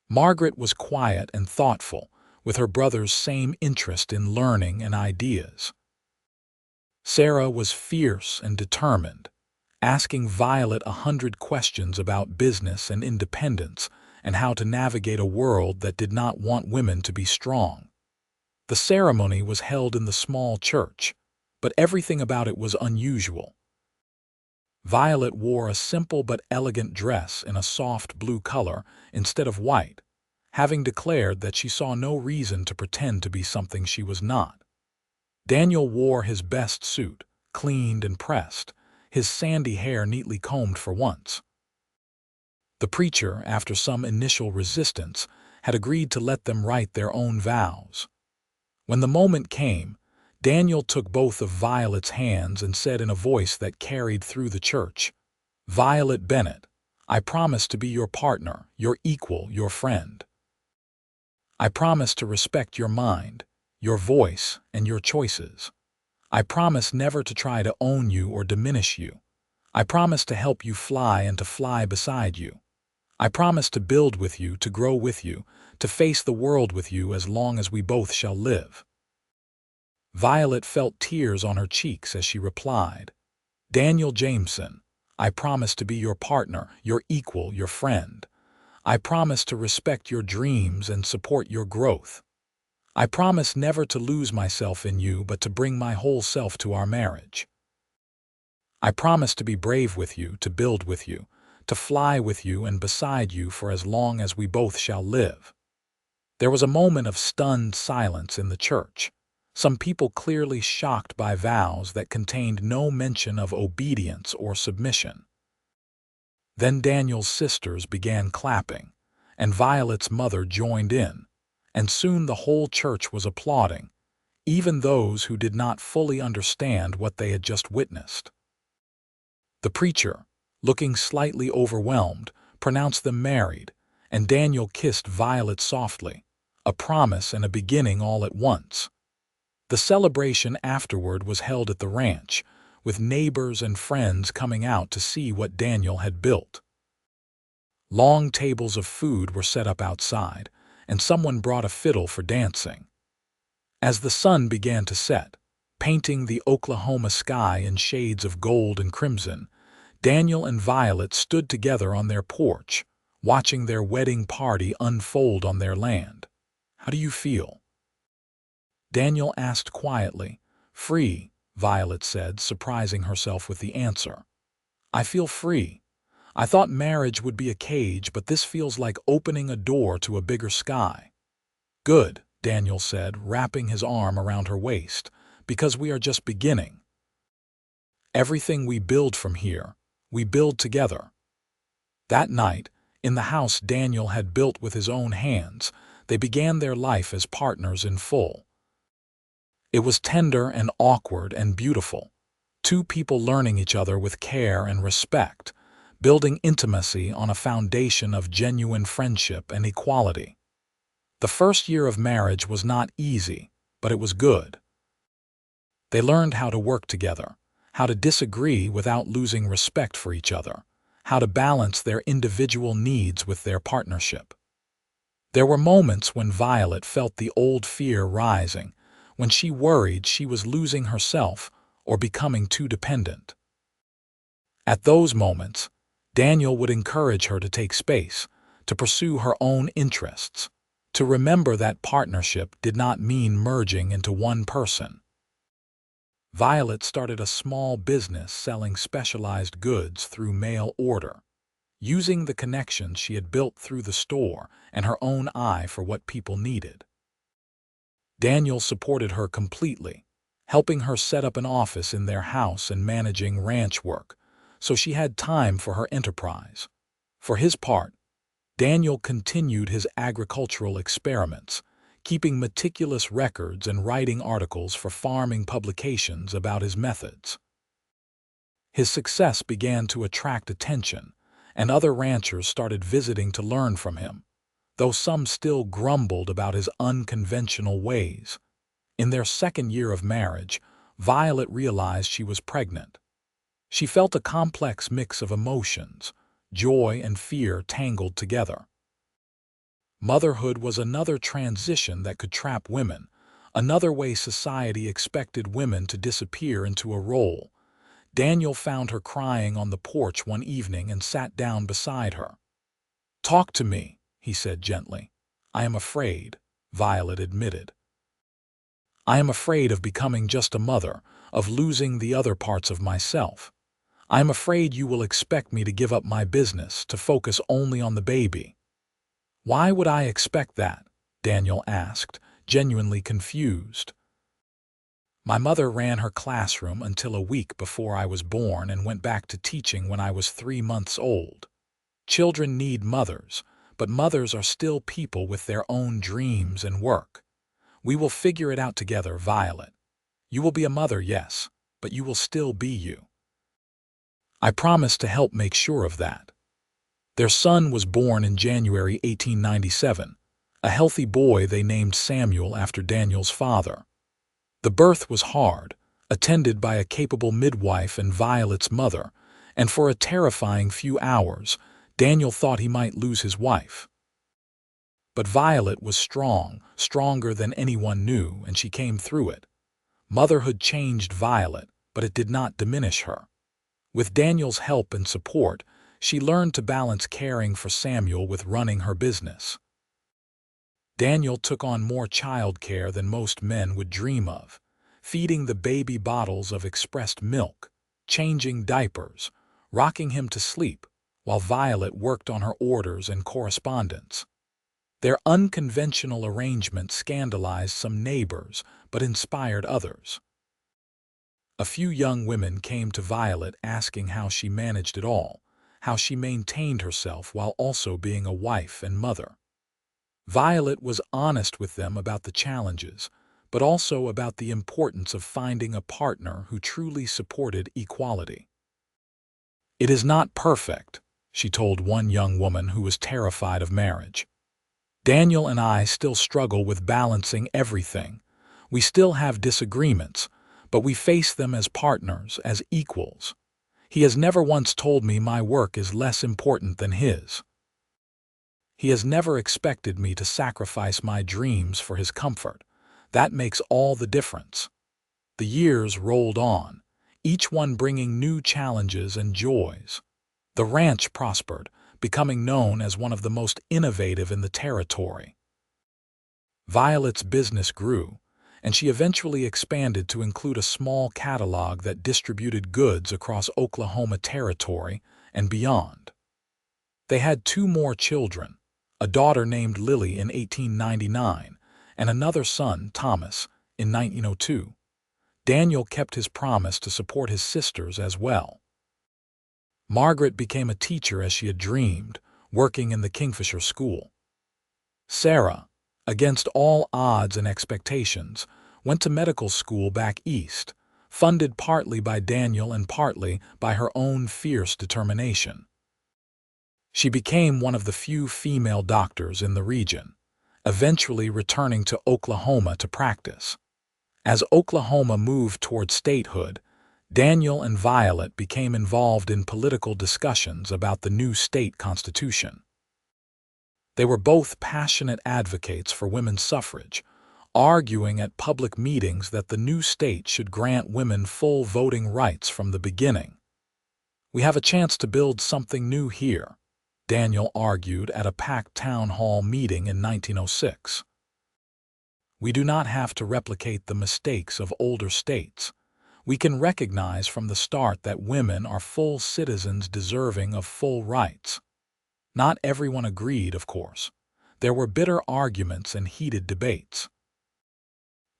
Margaret was quiet and thoughtful, with her brother's same interest in learning and ideas. Sarah was fierce and determined, asking Violet 100 questions about business and independence and how to navigate a world that did not want women to be strong. The ceremony was held in the small church, but everything about it was unusual. Violet wore a simple but elegant dress in a soft blue color instead of white, having declared that she saw no reason to pretend to be something she was not. Daniel wore his best suit, cleaned and pressed, his sandy hair neatly combed for once. The preacher, after some initial resistance, had agreed to let them write their own vows. When the moment came, Daniel took both of Violet's hands and said in a voice that carried through the church, "Violet Bennett, I promise to be your partner, your equal, your friend. I promise to respect your mind, your voice, and your choices. I promise never to try to own you or diminish you. I promise to help you fly and to fly beside you. I promise to build with you, to grow with you, to face the world with you as long as we both shall live." Violet felt tears on her cheeks as she replied, "Daniel Jameson, I promise to be your partner, your equal, your friend. I promise to respect your dreams and support your growth. I promise never to lose myself in you but to bring my whole self to our marriage. I promise to be brave with you, to build with you, to fly with you and beside you for as long as we both shall live." There was a moment of stunned silence in the church, some people clearly shocked by vows that contained no mention of obedience or submission. Then Daniel's sisters began clapping, and Violet's mother joined in, and soon the whole church was applauding, even those who did not fully understand what they had just witnessed. The preacher, looking slightly overwhelmed, pronounced them married, and Daniel kissed Violet softly, a promise and a beginning all at once. The celebration afterward was held at the ranch, with neighbors and friends coming out to see what Daniel had built. Long tables of food were set up outside, and someone brought a fiddle for dancing. As the sun began to set, painting the Oklahoma sky in shades of gold and crimson, Daniel and Violet stood together on their porch, watching their wedding party unfold on their land. "How do you feel?" Daniel asked quietly. "Free," Violet said, surprising herself with the answer. "I feel free. I thought marriage would be a cage, but this feels like opening a door to a bigger sky." "Good," Daniel said, wrapping his arm around her waist, "because we are just beginning. Everything we build from here, we build together." That night, in the house Daniel had built with his own hands, they began their life as partners in full. It was tender and awkward and beautiful, two people learning each other with care and respect, building intimacy on a foundation of genuine friendship and equality. The first year of marriage was not easy, but it was good. They learned how to work together, how to disagree without losing respect for each other, how to balance their individual needs with their partnership. There were moments when Violet felt the old fear rising, when she worried she was losing herself or becoming too dependent. At those moments, Daniel would encourage her to take space, to pursue her own interests, to remember that partnership did not mean merging into one person. Violet started a small business selling specialized goods through mail order, using the connections she had built through the store and her own eye for what people needed. Daniel supported her completely, helping her set up an office in their house and managing ranch work, so she had time for her enterprise. For his part, Daniel continued his agricultural experiments, keeping meticulous records and writing articles for farming publications about his methods. His success began to attract attention, and other ranchers started visiting to learn from him, though some still grumbled about his unconventional ways. In their second year of marriage, Violet realized she was pregnant. She felt a complex mix of emotions, joy and fear tangled together. Motherhood was another transition that could trap women, another way society expected women to disappear into a role. Daniel found her crying on the porch one evening and sat down beside her. "Talk to me," he said gently. "I am afraid," Violet admitted. "I am afraid of becoming just a mother, of losing the other parts of myself. I am afraid you will expect me to give up my business, to focus only on the baby." "Why would I expect that?" Daniel asked, genuinely confused. "My mother ran her classroom until a week before I was born and went back to teaching when I was 3 months old. Children need mothers, but mothers are still people with their own dreams and work. We will figure it out together, Violet. You will be a mother, yes, but you will still be you. I promised to help make sure of that. Their son was born in January 1897, a healthy boy they named Samuel after Daniel's father. The birth was hard, attended by a capable midwife and Violet's mother, and for a terrifying few hours, Daniel thought he might lose his wife. But Violet was strong, stronger than anyone knew, and she came through it. Motherhood changed Violet, but it did not diminish her. With Daniel's help and support, she learned to balance caring for Samuel with running her business. Daniel took on more childcare than most men would dream of, feeding the baby bottles of expressed milk, changing diapers, rocking him to sleep, while Violet worked on her orders and correspondence. Their unconventional arrangement scandalized some neighbors, but inspired others. A few young women came to Violet asking how she managed it all, how she maintained herself while also being a wife and mother. Violet was honest with them about the challenges, but also about the importance of finding a partner who truly supported equality. "It is not perfect," she told one young woman who was terrified of marriage. "Daniel and I still struggle with balancing everything. We still have disagreements, but we face them as partners, as equals. He has never once told me my work is less important than his. He has never expected me to sacrifice my dreams for his comfort. That makes all the difference." The years rolled on, each one bringing new challenges and joys. The ranch prospered, becoming known as one of the most innovative in the territory. Violet's business grew, and she eventually expanded to include a small catalog that distributed goods across Oklahoma Territory and beyond. They had 2 more children, a daughter named Lily in 1899 and another son, Thomas, in 1902. Daniel kept his promise to support his sisters as well. Margaret became a teacher as she had dreamed, working in the Kingfisher School. Sarah, against all odds and expectations, went to medical school back east, funded partly by Daniel and partly by her own fierce determination. She became one of the few female doctors in the region, eventually returning to Oklahoma to practice. As Oklahoma moved toward statehood, Daniel and Violet became involved in political discussions about the new state constitution. They were both passionate advocates for women's suffrage, arguing at public meetings that the new state should grant women full voting rights from the beginning. "We have a chance to build something new here," Daniel argued at a packed town hall meeting in 1906. "We do not have to replicate the mistakes of older states. We can recognize from the start that women are full citizens deserving of full rights." Not everyone agreed, of course. There were bitter arguments and heated debates.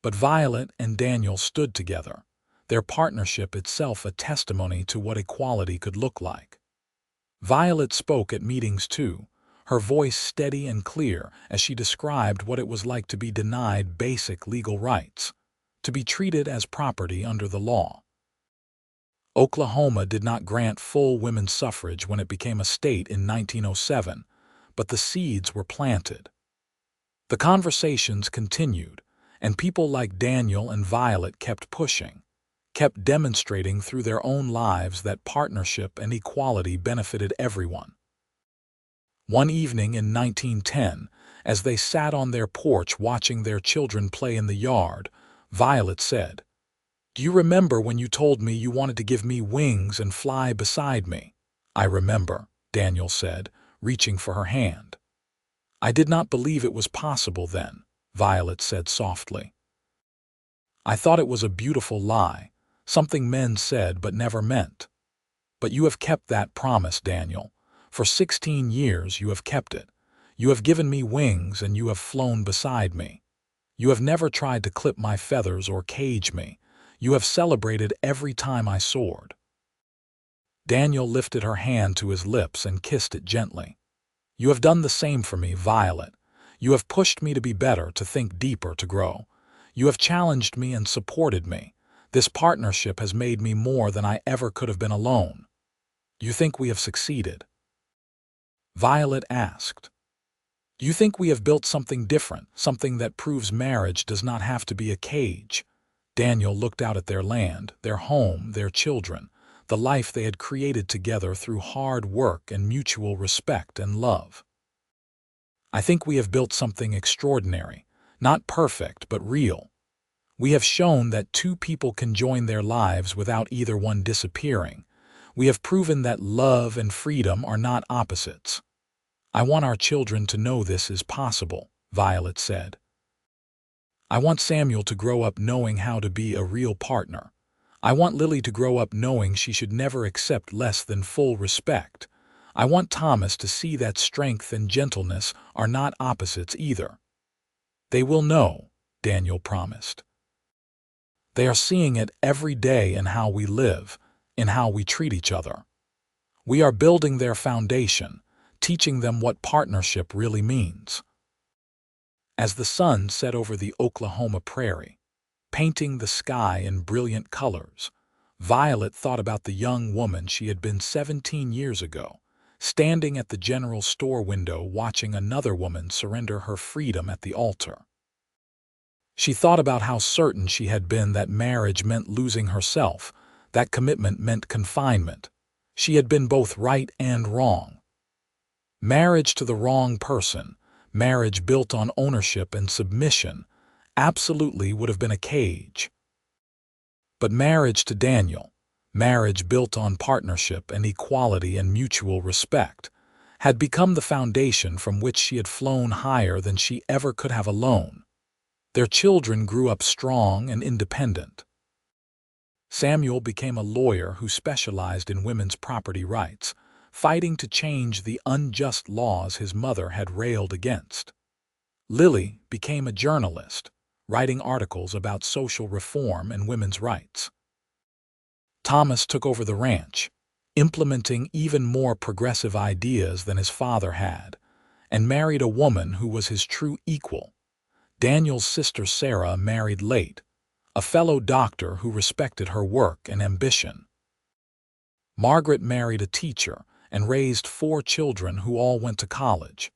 But Violet and Daniel stood together, their partnership itself a testimony to what equality could look like. Violet spoke at meetings too, her voice steady and clear as she described what it was like to be denied basic legal rights, to be treated as property under the law. Oklahoma did not grant full women's suffrage when it became a state in 1907, but the seeds were planted. The conversations continued, and people like Daniel and Violet kept pushing, kept demonstrating through their own lives that partnership and equality benefited everyone. One evening in 1910, as they sat on their porch watching their children play in the yard, Violet said, "Do you remember when you told me you wanted to give me wings and fly beside me?" "I remember," Daniel said, reaching for her hand. "I did not believe it was possible then," Violet said softly. "I thought it was a beautiful lie, something men said but never meant. But you have kept that promise, Daniel. For 16 years you have kept it. You have given me wings and you have flown beside me. You have never tried to clip my feathers or cage me. You have celebrated every time I soared." Daniel lifted her hand to his lips and kissed it gently. "You have done the same for me, Violet. You have pushed me to be better, to think deeper, to grow. You have challenged me and supported me, This partnership has made me more than I ever could have been alone. You think we have succeeded?" Violet asked. "You think we have built something different, something that proves marriage does not have to be a cage?" Daniel looked out at their land, their home, their children, the life they had created together through hard work and mutual respect and love. "I think we have built something extraordinary, not perfect but real. We have shown that two people can join their lives without either one disappearing. We have proven that love and freedom are not opposites. I want our children to know this is possible," Violet said. "I want Samuel to grow up knowing how to be a real partner. I want Lily to grow up knowing she should never accept less than full respect. I want Thomas to see that strength and gentleness are not opposites either." "They will know," Daniel promised. "They are seeing it every day in how we live, in how we treat each other. We are building their foundation, teaching them what partnership really means." As the sun set over the Oklahoma prairie, painting the sky in brilliant colors, Violet thought about the young woman she had been 17 years ago, standing at the general store window watching another woman surrender her freedom at the altar. She thought about how certain she had been that marriage meant losing herself, that commitment meant confinement. She had been both right and wrong. Marriage to the wrong person, marriage built on ownership and submission, absolutely would have been a cage. But marriage to Daniel, marriage built on partnership and equality and mutual respect, had become the foundation from which she had flown higher than she ever could have alone. Their children grew up strong and independent. Samuel became a lawyer who specialized in women's property rights, fighting to change the unjust laws his mother had railed against. Lily became a journalist, writing articles about social reform and women's rights. Thomas took over the ranch, implementing even more progressive ideas than his father had, and married a woman who was his true equal. Daniel's sister Sarah married late, a fellow doctor who respected her work and ambition. Margaret married a teacher and raised 4 children who all went to college.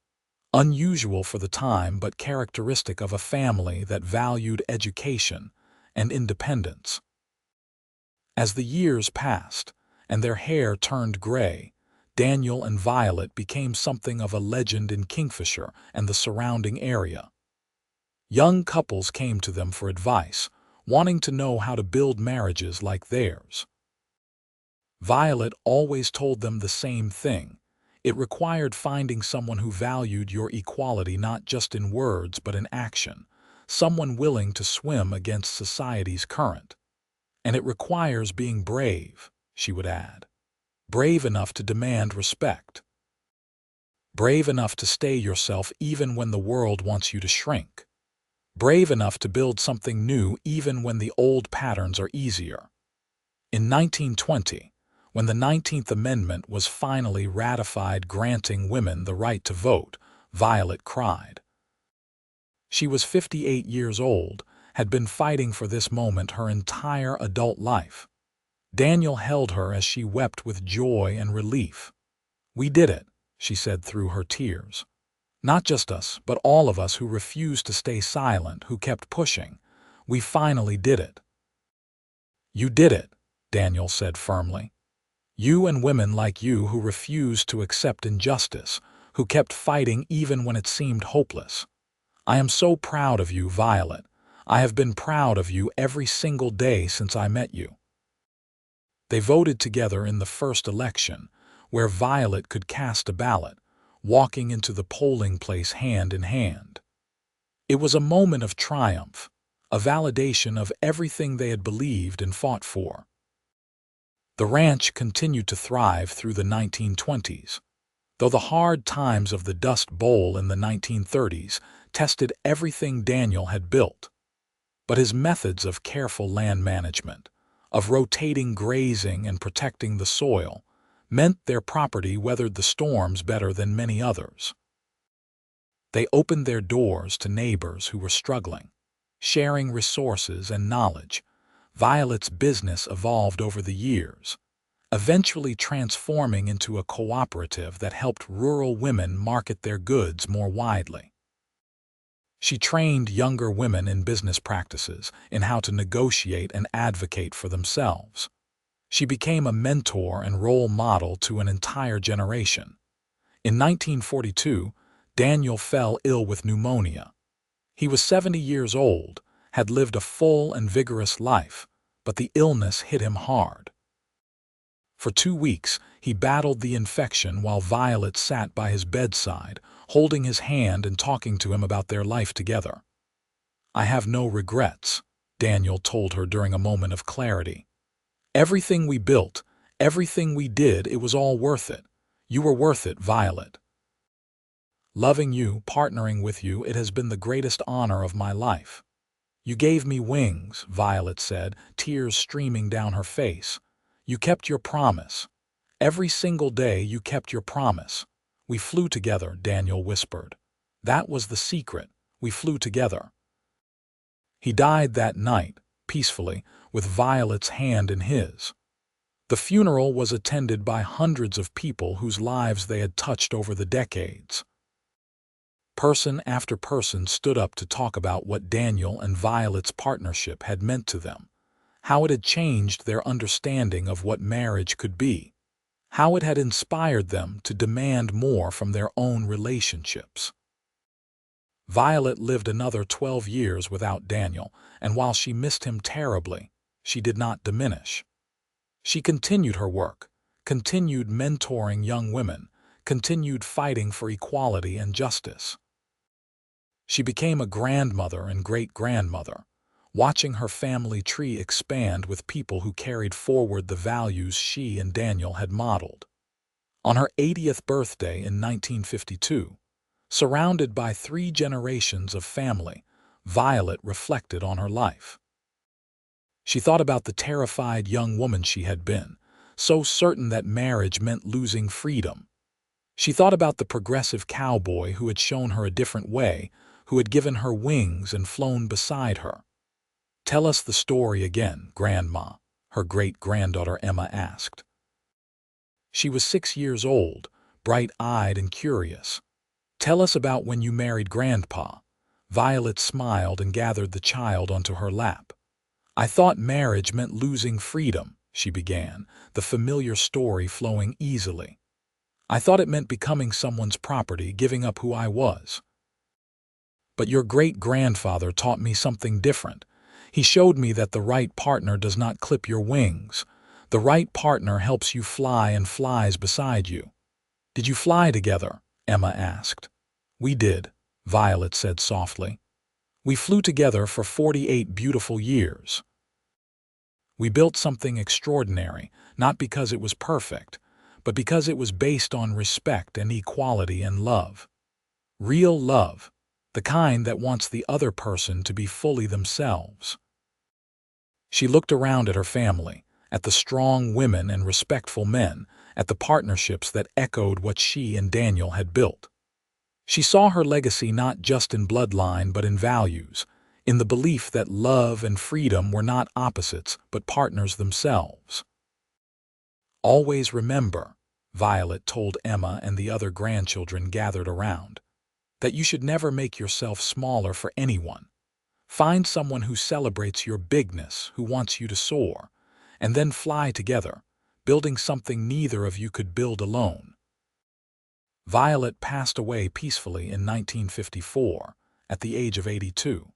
Unusual for the time but characteristic of a family that valued education and independence. As the years passed and their hair turned gray, Daniel and Violet became something of a legend in Kingfisher and the surrounding area. Young couples came to them for advice, wanting to know how to build marriages like theirs. Violet always told them the same thing. It required finding someone who valued your equality not just in words but in action, someone willing to swim against society's current. And it requires being brave, she would add. Brave enough to demand respect. Brave enough to stay yourself even when the world wants you to shrink. Brave enough to build something new even when the old patterns are easier. In 1920, when the 19th Amendment was finally ratified granting women the right to vote, Violet cried. She was 58 years old, had been fighting for this moment her entire adult life. Daniel held her as she wept with joy and relief. "We did it," she said through her tears. "Not just us, but all of us who refused to stay silent, who kept pushing. We finally did it." "You did it," Daniel said firmly. "You and women like you who refused to accept injustice, who kept fighting even when it seemed hopeless. I am so proud of you, Violet. I have been proud of you every single day since I met you." They voted together in the first election, where Violet could cast a ballot, walking into the polling place hand in hand. It was a moment of triumph, a validation of everything they had believed and fought for. The ranch continued to thrive through the 1920s, though the hard times of the Dust Bowl in the 1930s tested everything Daniel had built. But his methods of careful land management, of rotating grazing and protecting the soil, meant their property weathered the storms better than many others. They opened their doors to neighbors who were struggling, sharing resources and knowledge. Violet's business evolved over the years, eventually transforming into a cooperative that helped rural women market their goods more widely. She trained younger women in business practices, in how to negotiate and advocate for themselves. She became a mentor and role model to an entire generation. In 1942, Daniel fell ill with pneumonia. He was 70 years old, had lived a full and vigorous life, but the illness hit him hard. For 2 weeks, he battled the infection while Violet sat by his bedside, holding his hand and talking to him about their life together. "I have no regrets," Daniel told her during a moment of clarity. "Everything we built, everything we did, it was all worth it. You were worth it, Violet. Loving you, partnering with you, it has been the greatest honor of my life." "You gave me wings," Violet said, tears streaming down her face. "You kept your promise. Every single day you kept your promise." "We flew together," Daniel whispered. "That was the secret. We flew together." He died that night, peacefully, with Violet's hand in his. The funeral was attended by hundreds of people whose lives they had touched over the decades. Person after person stood up to talk about what Daniel and Violet's partnership had meant to them, how it had changed their understanding of what marriage could be, how it had inspired them to demand more from their own relationships. Violet lived another 12 years without Daniel, and while she missed him terribly, she did not diminish. She continued her work, continued mentoring young women, continued fighting for equality and justice. She became a grandmother and great-grandmother, watching her family tree expand with people who carried forward the values she and Daniel had modeled. On her 80th birthday in 1952, surrounded by 3 generations of family, Violet reflected on her life. She thought about the terrified young woman she had been, so certain that marriage meant losing freedom. She thought about the progressive cowboy who had shown her a different way, who had given her wings and flown beside her. "Tell us the story again, Grandma," her great-granddaughter Emma asked. She was 6 years old, bright-eyed and curious. "Tell us about when you married Grandpa." Violet smiled and gathered the child onto her lap. "I thought marriage meant losing freedom," she began, the familiar story flowing easily. "I thought it meant becoming someone's property, giving up who I was. But your great-grandfather taught me something different. He showed me that the right partner does not clip your wings. The right partner helps you fly and flies beside you." "Did you fly together?" Emma asked. "We did," Violet said softly. "We flew together for 48 beautiful years. We built something extraordinary, not because it was perfect, but because it was based on respect and equality and love. Real love, the kind that wants the other person to be fully themselves." She looked around at her family, at the strong women and respectful men, at the partnerships that echoed what she and Daniel had built. She saw her legacy not just in bloodline but in values, in the belief that love and freedom were not opposites but partners themselves. "Always remember," Violet told Emma and the other grandchildren gathered around, "that you should never make yourself smaller for anyone. Find someone who celebrates your bigness, who wants you to soar, and then fly together, building something neither of you could build alone." Violet passed away peacefully in 1954, at the age of 82.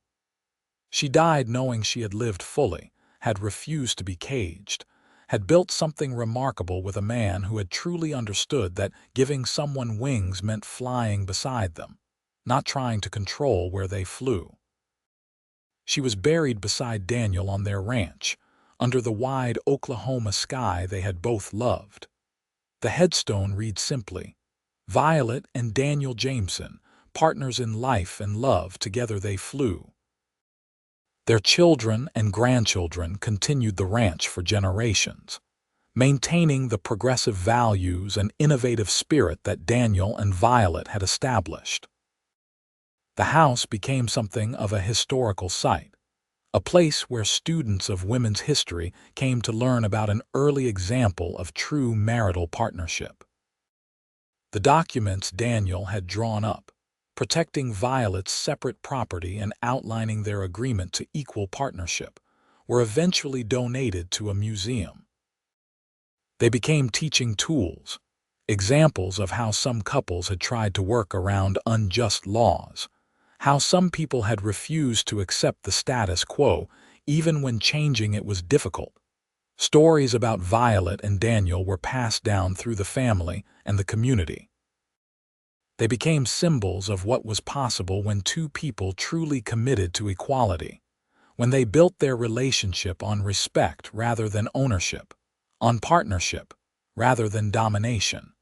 She died knowing she had lived fully, had refused to be caged, had built something remarkable with a man who had truly understood that giving someone wings meant flying beside them, not trying to control where they flew. She was buried beside Daniel on their ranch, under the wide Oklahoma sky they had both loved. The headstone reads simply, "Violet and Daniel Jameson, partners in life and love, together they flew." Their children and grandchildren continued the ranch for generations, maintaining the progressive values and innovative spirit that Daniel and Violet had established. The house became something of a historical site, a place where students of women's history came to learn about an early example of true marital partnership. The documents Daniel had drawn up, protecting Violet's separate property and outlining their agreement to equal partnership, were eventually donated to a museum. They became teaching tools, examples of how some couples had tried to work around unjust laws, how some people had refused to accept the status quo even when changing it was difficult. Stories about Violet and Daniel were passed down through the family and the community. They became symbols of what was possible when two people truly committed to equality, when they built their relationship on respect rather than ownership, on partnership rather than domination.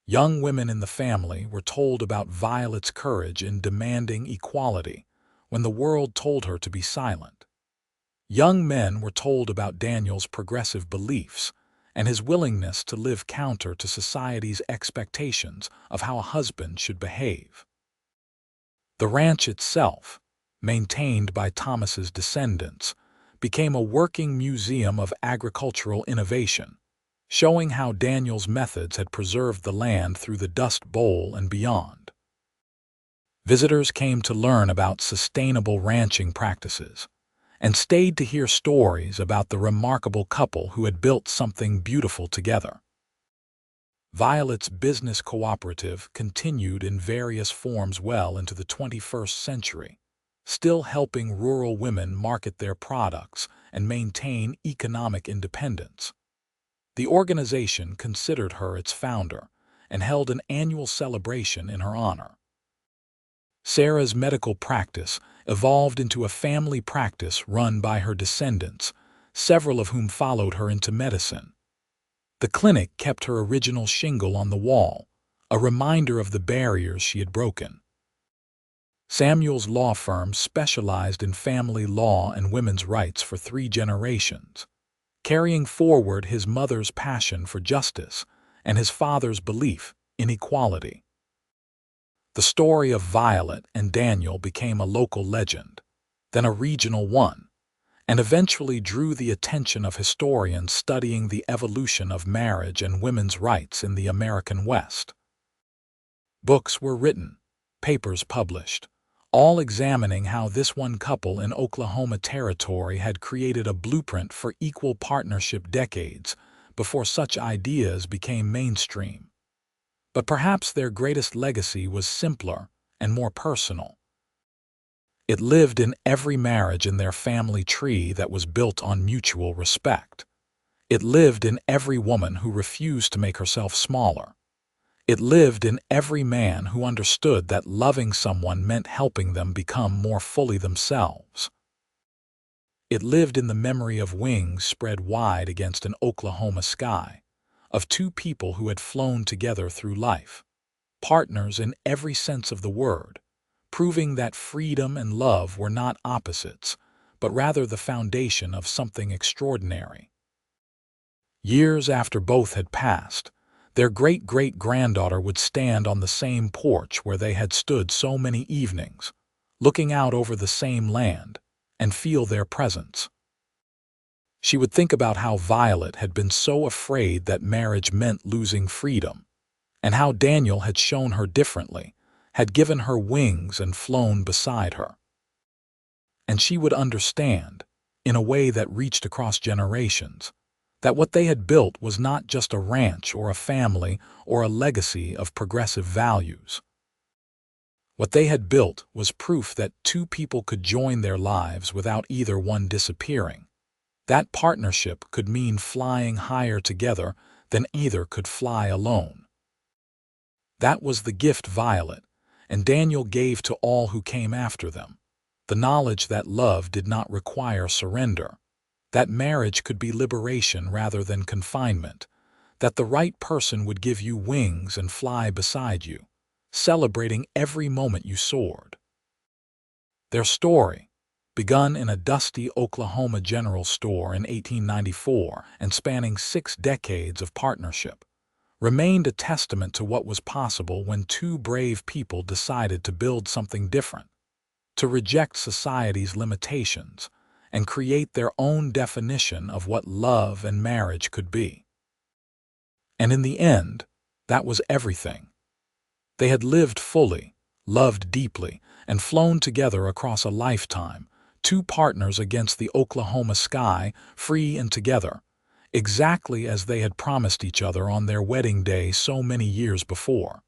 Young women in the family were told about Violet's courage in demanding equality when the world told her to be silent. Young men were told about Daniel's progressive beliefs and his willingness to live counter to society's expectations of how a husband should behave. The ranch itself, maintained by Thomas's descendants, became a working museum of agricultural innovation, showing how Daniel's methods had preserved the land through the Dust Bowl and beyond. Visitors came to learn about sustainable ranching practices and stayed to hear stories about the remarkable couple who had built something beautiful together. Violet's business cooperative continued in various forms well into the 21st century, still helping rural women market their products and maintain economic independence. The organization considered her its founder and held an annual celebration in her honor. Sarah's medical practice evolved into a family practice run by her descendants, several of whom followed her into medicine. The clinic kept her original shingle on the wall, a reminder of the barriers she had broken. Samuel's law firm specialized in family law and women's rights for 3 generations, carrying forward his mother's passion for justice and his father's belief in equality. The story of Violet and Daniel became a local legend, then a regional one, and eventually drew the attention of historians studying the evolution of marriage and women's rights in the American West. Books were written, papers published, all examining how this one couple in Oklahoma Territory had created a blueprint for equal partnership decades before such ideas became mainstream. But perhaps their greatest legacy was simpler and more personal. It lived in every marriage in their family tree that was built on mutual respect. It lived in every woman who refused to make herself smaller. It lived in every man who understood that loving someone meant helping them become more fully themselves. It lived in the memory of wings spread wide against an Oklahoma sky, of two people who had flown together through life, partners in every sense of the word, proving that freedom and love were not opposites, but rather the foundation of something extraordinary. Years after both had passed, their great-great-granddaughter would stand on the same porch where they had stood so many evenings, looking out over the same land, and feel their presence. She would think about how Violet had been so afraid that marriage meant losing freedom, and how Daniel had shown her differently, had given her wings and flown beside her. And she would understand, in a way that reached across generations, that what they had built was not just a ranch or a family or a legacy of progressive values. What they had built was proof that two people could join their lives without either one disappearing. That partnership could mean flying higher together than either could fly alone. That was the gift Violet and Daniel gave to all who came after them, the knowledge that love did not require surrender, that marriage could be liberation rather than confinement, that the right person would give you wings and fly beside you, celebrating every moment you soared. Their story, begun in a dusty Oklahoma general store in 1894 and spanning 6 decades of partnership, remained a testament to what was possible when two brave people decided to build something different, to reject society's limitations and create their own definition of what love and marriage could be. And in the end, that was everything. They had lived fully, loved deeply, and flown together across a lifetime, two partners against the Oklahoma sky, free and together, exactly as they had promised each other on their wedding day so many years before.